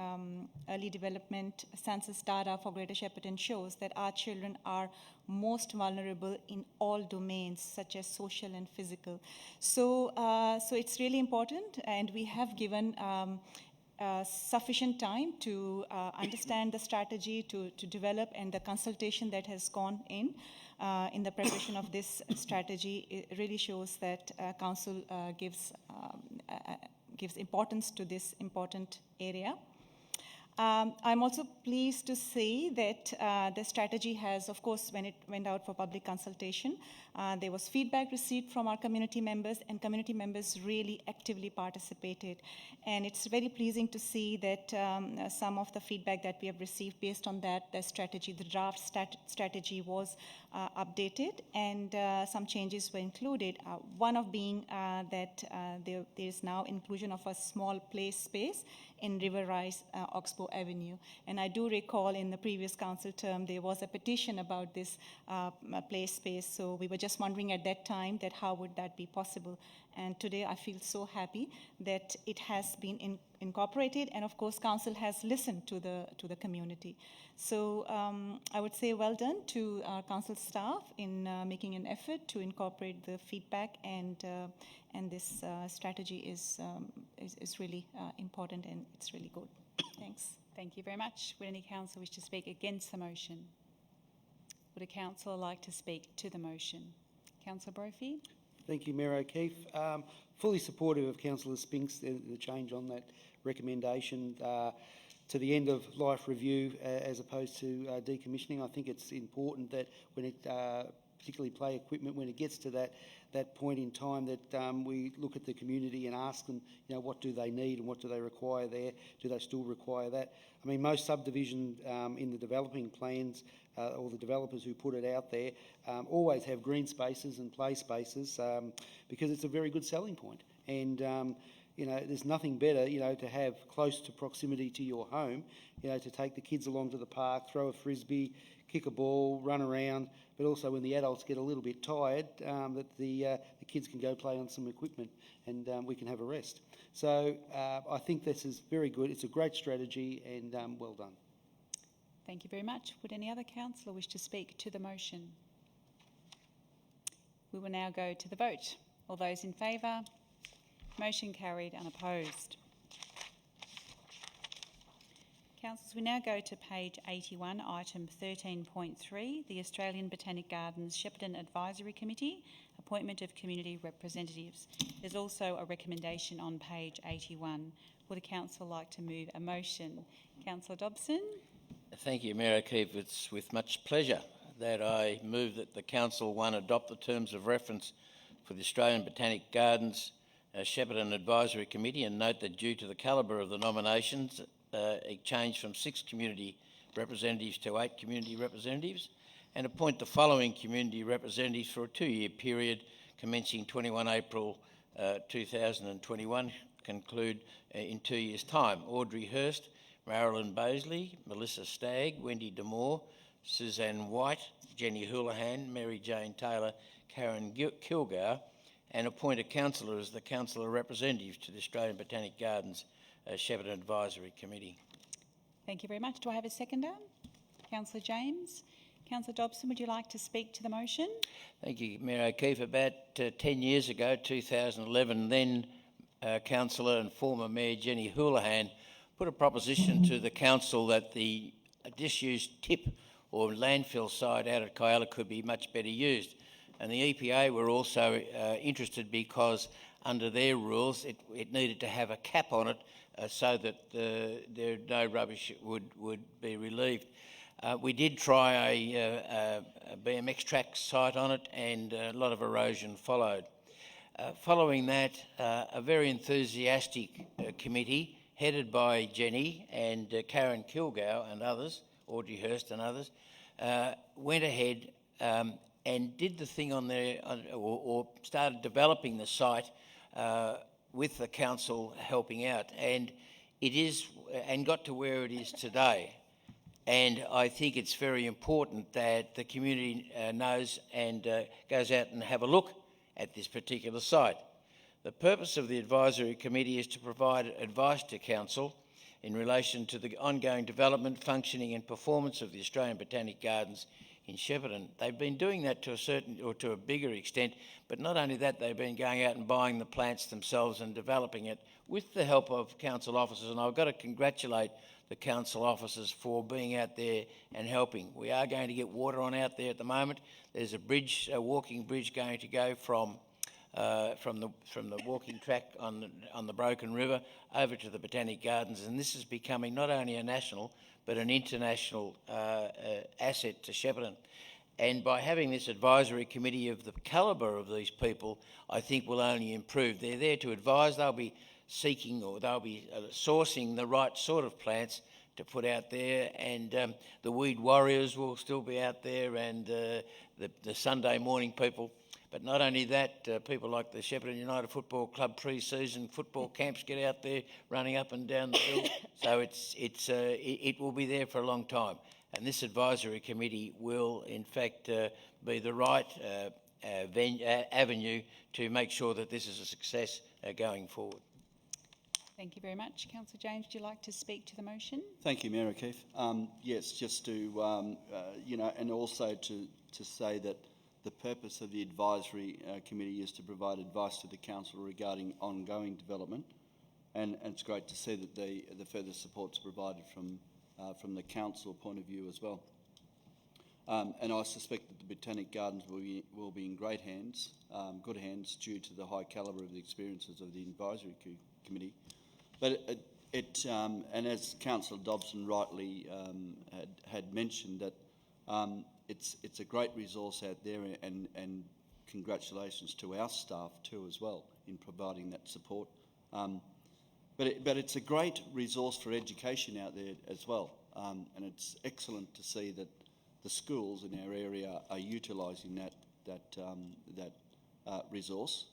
early development census data for Greater Shepparton shows that our children are most vulnerable in all domains, such as social and physical. So it's really important, and we have given sufficient time to understand the strategy, to develop, and the consultation that has gone in the preparation of this strategy. It really shows that Council gives importance to this important area. I'm also pleased to say that the strategy has, of course, when it went out for public consultation, there was feedback received from our community members, and community members really actively participated. And it's very pleasing to see that some of the feedback that we have received based on that, the strategy, the draft strategy was updated, and some changes were included. One of being that there is now inclusion of a small play space in Riverlinks, Oxbow Avenue. And I do recall in the previous council term, there was a petition about this play space. So we were just wondering at that time that how would that be possible. And today I feel so happy that it has been incorporated. And of course, council has listened to the community. So I would say well done to our council staff in making an effort to incorporate the feedback, and this strategy is really important, and it's really good. Thanks. Thank you very much. Would any councillor wish to speak against the motion? Would a councillor like to speak to the motion? Councillor Brophy? Thank you, Mayor O'Keefe. Fully supportive of Councillor Spinks, the change on that recommendation to the end of life review as opposed to decommissioning. I think it's important that when it, particularly play equipment, when it gets to that point in time, that we look at the community and ask them, what do they need and what do they require there? Do they still require that? I mean, most subdivision in the developing plans or the developers who put it out there always have green spaces and play spaces because it's a very good selling point. And there's nothing better, to have close to proximity to your home, to take the kids along to the park, throw a frisbee, kick a ball, run around, but also when the adults get a little bit tired, that the kids can go play on some equipment and we can have a rest. So I think this is very good. It's a great strategy, and well done. Thank you very much. Would any other councillor wish to speak to the motion? We will now go to the vote. All those in favour? Motion carried, unopposed. Councillors, we now go to page 81, item 13.3, the Australian Botanic Gardens Shepparton Advisory Committee, appointment of community representatives. There's also a recommendation on page 81. Would a councillor like to move a motion? Councillor Dobson? Thank you, Mayor O'Keefe. It's with much pleasure that I move that the Council, one, adopt the terms of reference for the Australian Botanic Gardens Shepparton Advisory Committee, and note that due to the calibre of the nominations, it changed from 6 community representatives to 8 community representatives, and appoint the following community representatives for a 2-year period commencing 21 April 2021, conclude in 2 years' time. Audrey Hurst, Marilyn Bosley, Melissa Stagg, Wendy Demore, Suzanne White, Jenny Houlihan, Mary Jane Taylor, Karen Kilgour, and appoint a councillor as the councillor representative to the Australian Botanic Gardens Shepparton Advisory Committee. Thank you very much. Do I have a seconder? Councillor James? Councillor Dobson, would you like to speak to the motion? Thank you, Mayor O'Keefe. About 10 years ago, 2011, then councillor and former Mayor Jenny Houlihan put a proposition to the council that the disused tip or landfill site out at Kyalla could be much better used. And the EPA were also interested because under their rules it needed to have a cap on it so that no rubbish would be relieved. We did try a BMX track site on it, and a lot of erosion followed. Following that, a very enthusiastic committee headed by Jenny and Karen Kilgour and others, Audrey Hurst and others, went ahead and did the thing on there, or started developing the site with the council helping out, and got to where it is today. And I think it's very important that the community knows and goes out and have a look at this particular site. The purpose of the advisory committee is to provide advice to council in relation to the ongoing development, functioning and performance of the Australian Botanic Gardens in Shepparton. They've been doing that to a certain, or to a bigger extent, but not only that, they've been going out and buying the plants themselves and developing it with the help of council officers, and I've got to congratulate the council officers for being out there and helping. We are going to get water on out there at the moment. There's a bridge, a walking bridge, going to go from the walking track on the Broken River over to the Botanic Gardens, and this is becoming not only a national but an international asset to Shepparton. And by having this advisory committee of the calibre of these people, I think will only improve. They're there to advise. They'll be seeking, or they'll be sourcing the right sort of plants to put out there, and the weed warriors will still be out there, and the Sunday morning people. But not only that, people like the Shepparton United Football Club pre-season football camps get out there running up and down the hill. So it will be there for a long time. And this advisory committee will, in fact, be the right avenue to make sure that this is a success going forward. Thank you very much. Councillor James, would you like to speak to the motion? Thank you, Mayor O'Keefe. Yes, just to, and also to say that the purpose of the advisory committee is to provide advice to the council regarding ongoing development, and it's great to see that the further support's provided from the council point of view as well. And I suspect that the Botanic Gardens will be in great hands, good hands, due to the high calibre of the experiences of the advisory committee. But and as Councillor Dobson rightly had mentioned, that it's a great resource out there, and congratulations to our staff too as well in providing that support. But it's a great resource for education out there as well, and it's excellent to see that the schools in our area are utilising that resource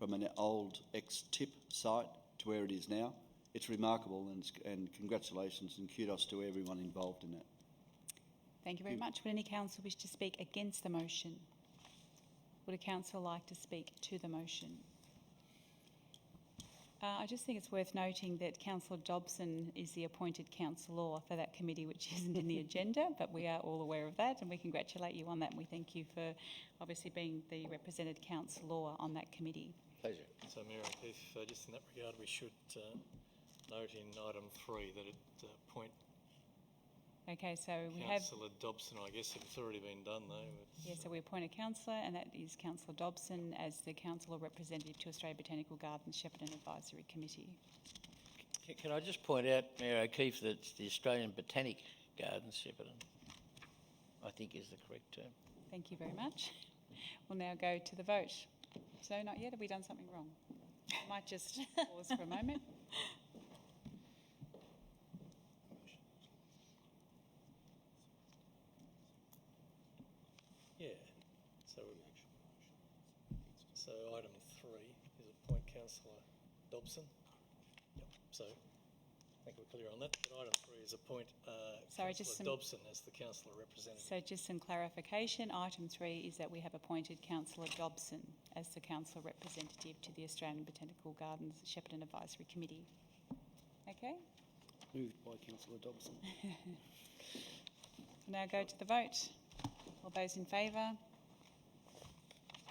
from an old ex-tip site to where it is now. It's remarkable, and congratulations and kudos to everyone involved in that. Thank you very much. Would any council wish to speak against the motion? Would a council like to speak to the motion? I just think it's worth noting that Councillor Dobson is the appointed councillor for that committee, which isn't in the agenda, but we are all aware of that, and we congratulate you on that, and we thank you for obviously being the represented councillor on that committee. Pleasure. So, Mayor O'Keefe, just in that regard, we should note in item 3 that at point Okay, so we have... Councillor Dobson, I guess, if it's already been done though. Yeah, so we appoint a councillor, and that is Councillor Dobson as the councillor representative to Australian Botanical Gardens Shepparton Advisory Committee. Can I just point out, Mayor O'Keefe, that it's the Australian Botanic Gardens Shepparton, I think is the correct term. Thank you very much. We'll now go to the vote. So not yet, have we done something wrong? I might just pause for a moment. Yeah. So item 3 is appoint Councillor Dobson. Yep. So I think we're clear on that. But item 3 is appoint Councillor Dobson as the councillor representative. So just some clarification. Item 3 is that we have appointed Councillor Dobson as the councillor representative to the Australian Botanical Gardens Shepparton Advisory Committee. Okay? Moved by Councillor Dobson. Now go to the vote. All those in favour?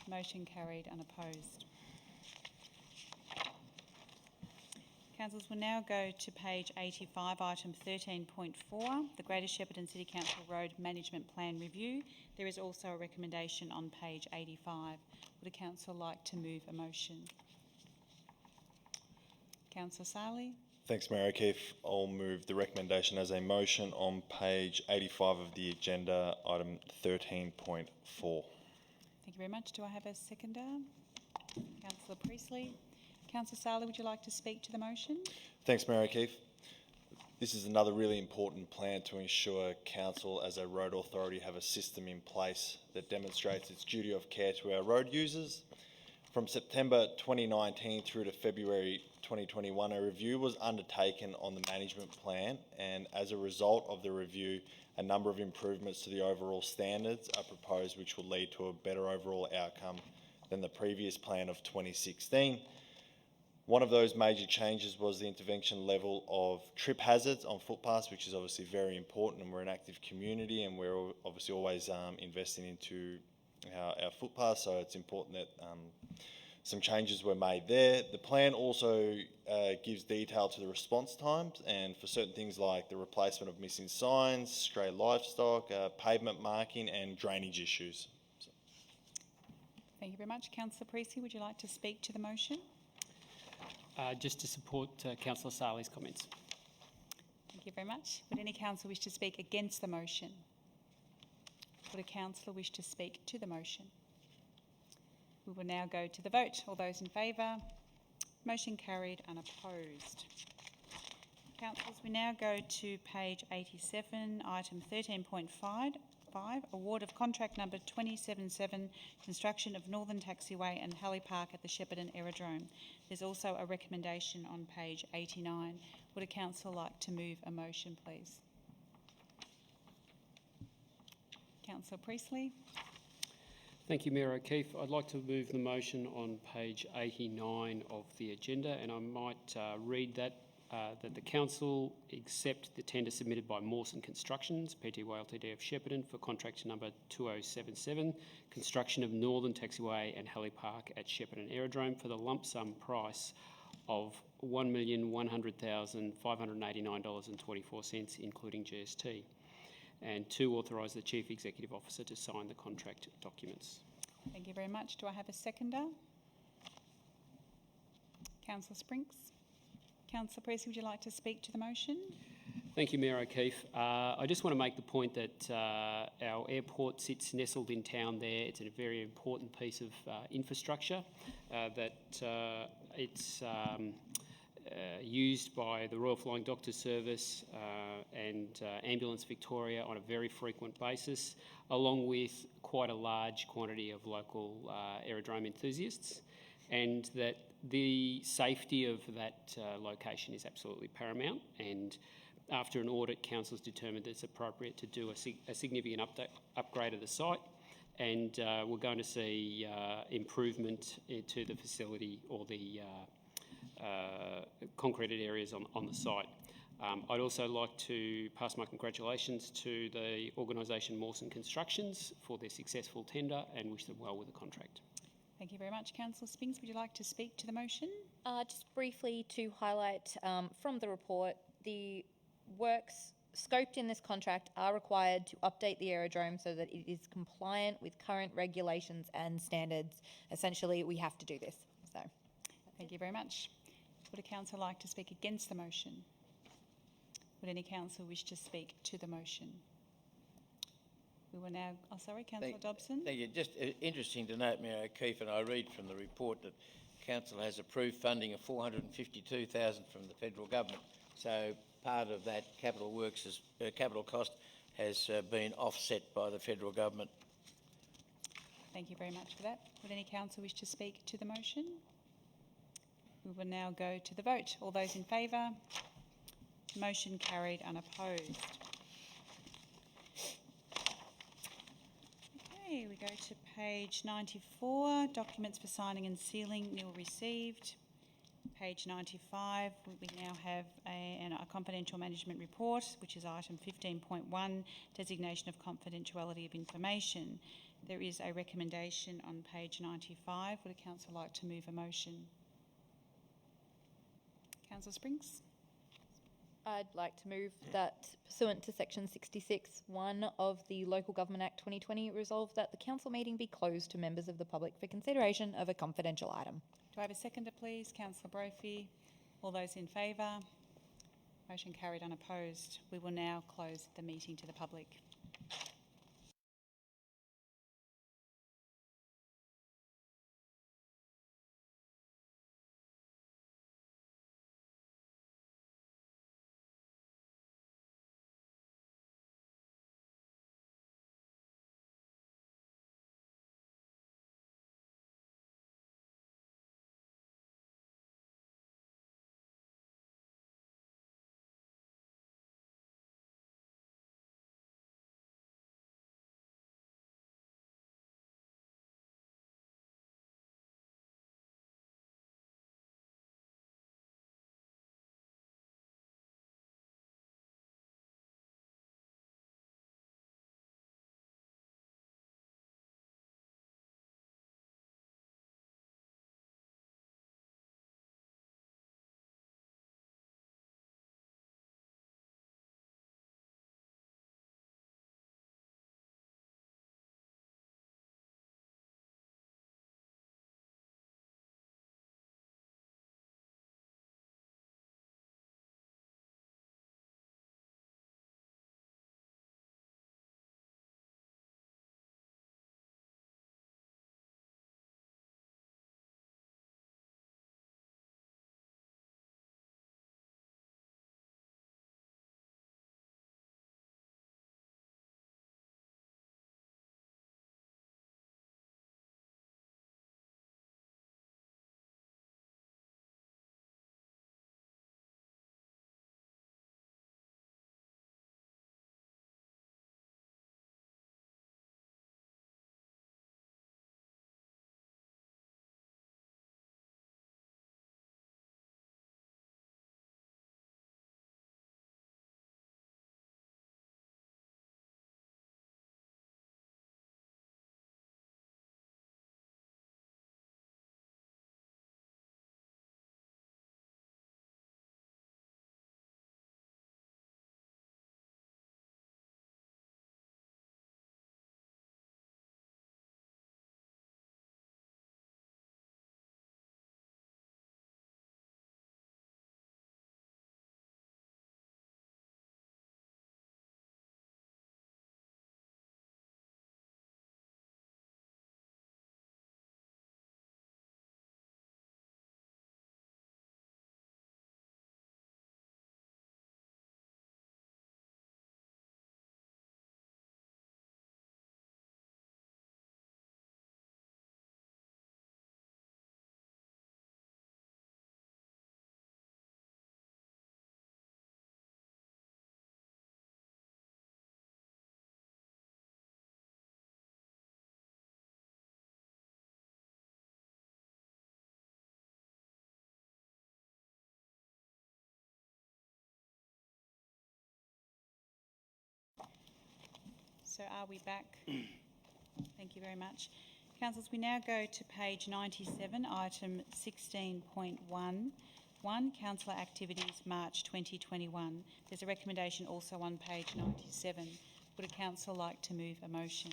Motion carried, unopposed. Councillors, will now go to page 85, item 13.4, the Greater Shepparton City Council Road Management Plan Review. There is also a recommendation on page 85. Would a council like to move a motion? Councillor Sarley? Thanks, Mayor O'Keefe. I'll move the recommendation as a motion on page 85 of the agenda, item 13.4. Thank you very much. Do I have a seconder? Councillor Priestley. Councillor Sala, would you like to speak to the motion? Thanks, Mayor O'Keefe. This is another really important plan to ensure Council as a road authority have a system in place that demonstrates its duty of care to our road users. From September 2019 through to February 2021, a review was undertaken on the management plan, and as a result of the review, a number of improvements to the overall standards are proposed which will lead to a better overall outcome than the previous plan of 2016. One of those major changes was the intervention level of trip hazards on footpaths, which is obviously very important, and we're an active community and we're obviously always investing into our footpaths, so it's important that some changes were made there. The plan also gives detail to the response times, and for certain things like the replacement of missing signs, stray livestock, pavement marking and drainage issues. Thank you very much. Councillor Priestley, would you like to speak to the motion? Just to support Councillor Saleh's comments. Thank you very much. Would any councillor wish to speak against the motion? Would a councillor wish to speak to the motion? We will now go to the vote. All those in favour? Motion carried, unopposed. Councillors, we now go to page 87, item 13.5, award of contract number 277, construction of Northern Taxiway and Halley Park at the Shepparton Aerodrome. There's also a recommendation on page 89. Would a councillor like to move a motion, please? Councillor Priestley. Thank you, Mayor O'Keefe. I'd like to move the motion on page 89 of the agenda, and I might read that the council accept the tender submitted by Mawson Constructions, Pty Ltd of Shepparton, for contract number 2077, construction of Northern Taxiway and Halley Park at Shepparton Aerodrome for the lump sum price of $1,100,589.24, including GST, and to authorise the Chief Executive Officer to sign the contract documents. Thank you very much. Do I have a seconder? Councillor Sprinks. Councillor Priestley, would you like to speak to the motion? Thank you, Mayor O'Keefe. I just want to make the point that our airport sits nestled in town there. It's a very important piece of infrastructure that it's used by the Royal Flying Doctor Service and Ambulance Victoria on a very frequent basis, along with quite a large quantity of local aerodrome enthusiasts, and that the safety of that location is absolutely paramount. And after an audit, council has determined that it's appropriate to do a significant upgrade of the site, and we're going to see improvement to the facility or the concreted areas on the site. I'd also like to pass my congratulations to the organisation Mawson Constructions for their successful tender and wish them well with the contract. Thank you very much. Councillor Spinks, would you like to speak to the motion? Just briefly to highlight from the report, the works scoped in this contract are required to update the aerodrome so that it is compliant with current regulations and standards. Essentially, we have to do this. So, thank you very much. Would a councillor like to speak against the motion? Would any councillor wish to speak to the motion? We will now... Oh, sorry, Councillor Dobson. Thank you. Just interesting to note, Mayor O'Keefe, and I read from the report that Council has approved funding of $452,000 from the federal government. So part of that capital works, capital cost, has been offset by the federal government. Thank you very much for that. Would any councillor wish to speak to the motion? We will now go to the vote. All those in favour? Motion carried, unopposed. Okay, we go to page 94, documents for signing and sealing, nil received. Page 95, we now have a confidential management report, which is item 15.1, designation of confidentiality of information. There is a recommendation on page 95. Would a councillor like to move a motion? Councillor Springs? I'd like to move that pursuant to section 66(1) of the Local Government Act 2020, resolve that the council meeting be closed to members of the public for consideration of a confidential item. Do I have a seconder, please? Councillor Brophy. All those in favour? Motion carried unopposed. We will now close the meeting to the public. So are we back? Thank you very much. Councillors, we now go to page 97, item 16.1. Councillor Activities, March 2021. There's a recommendation also on page 97. Would a councillor like to move a motion?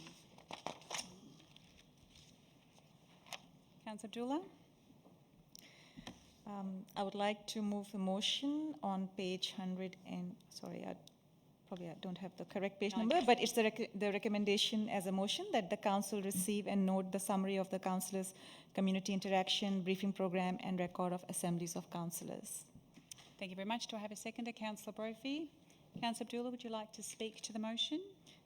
Councillor Abdullah? I would like to move a motion on page 100 and, sorry, I don't have the correct page number, but it's the recommendation as a motion that the council receive and note the summary of the councillors' community interaction, briefing program and record of assemblies of councillors. Thank you very much. Do I have a seconder? Councillor Brophy. Councillor Abdullah, would you like to speak to the motion?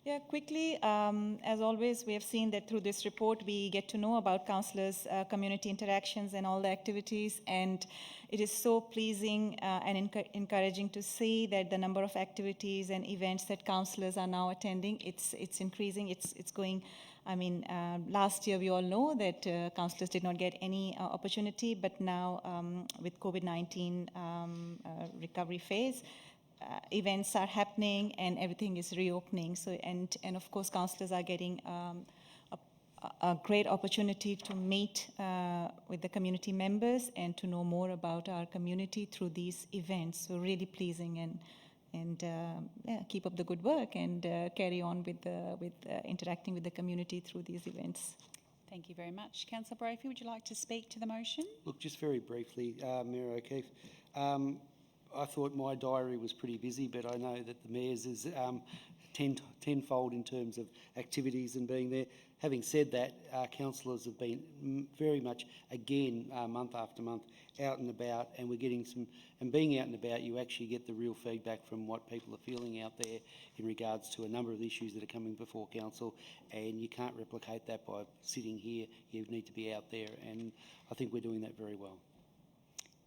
Yeah, quickly, as always, we have seen that through this report, we get to know about councillors' community interactions and all the activities, and it is so pleasing and encouraging to see that the number of activities and events that councillors are now attending, it's increasing, it's going. I mean, last year we all know that councillors did not get any opportunity, but now with COVID-19 recovery phase, events are happening and everything is reopening. So, and of course, councillors are getting a great opportunity to meet with the community members and to know more about our community through these events. So, really pleasing, and yeah, keep up the good work and carry on with interacting with the community through these events. Thank you very much. Councillor Brophy, would you like to speak to the motion? Look, just very briefly, Mayor O'Keefe. I thought my diary was pretty busy, but I know that the Mayor's is tenfold in terms of activities and being there. Having said that, our councillors have been very much, again, month after month, out and about, and we're getting some, and being out and about, you actually get the real feedback from what people are feeling out there in regards to a number of issues that are coming before council, and you can't replicate that by sitting here. You need to be out there, and I think we're doing that very well.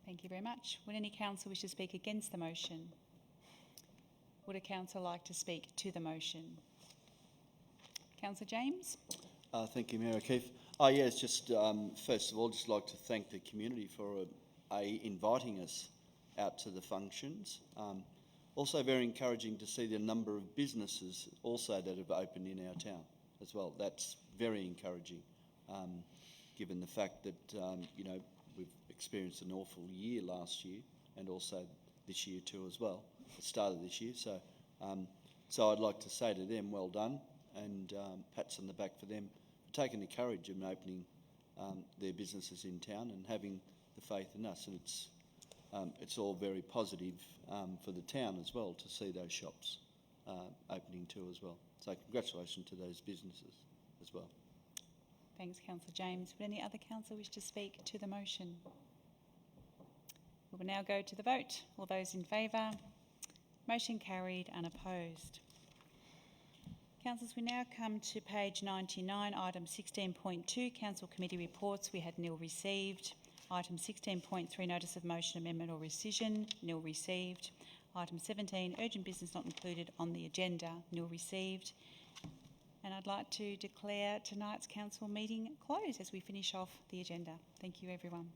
Thank you very much. Would any council wish to speak against the motion? Would a council like to speak to the motion? Councillor James? Thank you, Mayor O'Keefe. Yes, just first of all, just like to thank the community for inviting us out to the functions. Also very encouraging to see the number of businesses also that have opened in our town as well. That's very encouraging, given the fact that, you know, we've experienced an awful year last year and also this year too as well, the start of this year. So I'd like to say to them, well done, and pats on the back for them for taking the courage of opening their businesses in town and having the faith in us. And it's all very positive for the town as well to see those shops opening too as well. So congratulations to those businesses as well. Thanks, Councillor James. Would any other council wish to speak to the motion? We will now go to the vote. All those in favour? Motion carried, unopposed. Councillors, we now come to page 99, item 16.2, Council Committee Reports. We had nil received. Item 16.3, Notice of Motion Amendment or Rescission, nil received. Item 17, Urgent Business not included on the agenda, nil received. And I'd like to declare tonight's council meeting closed as we finish off the agenda. Thank you, everyone.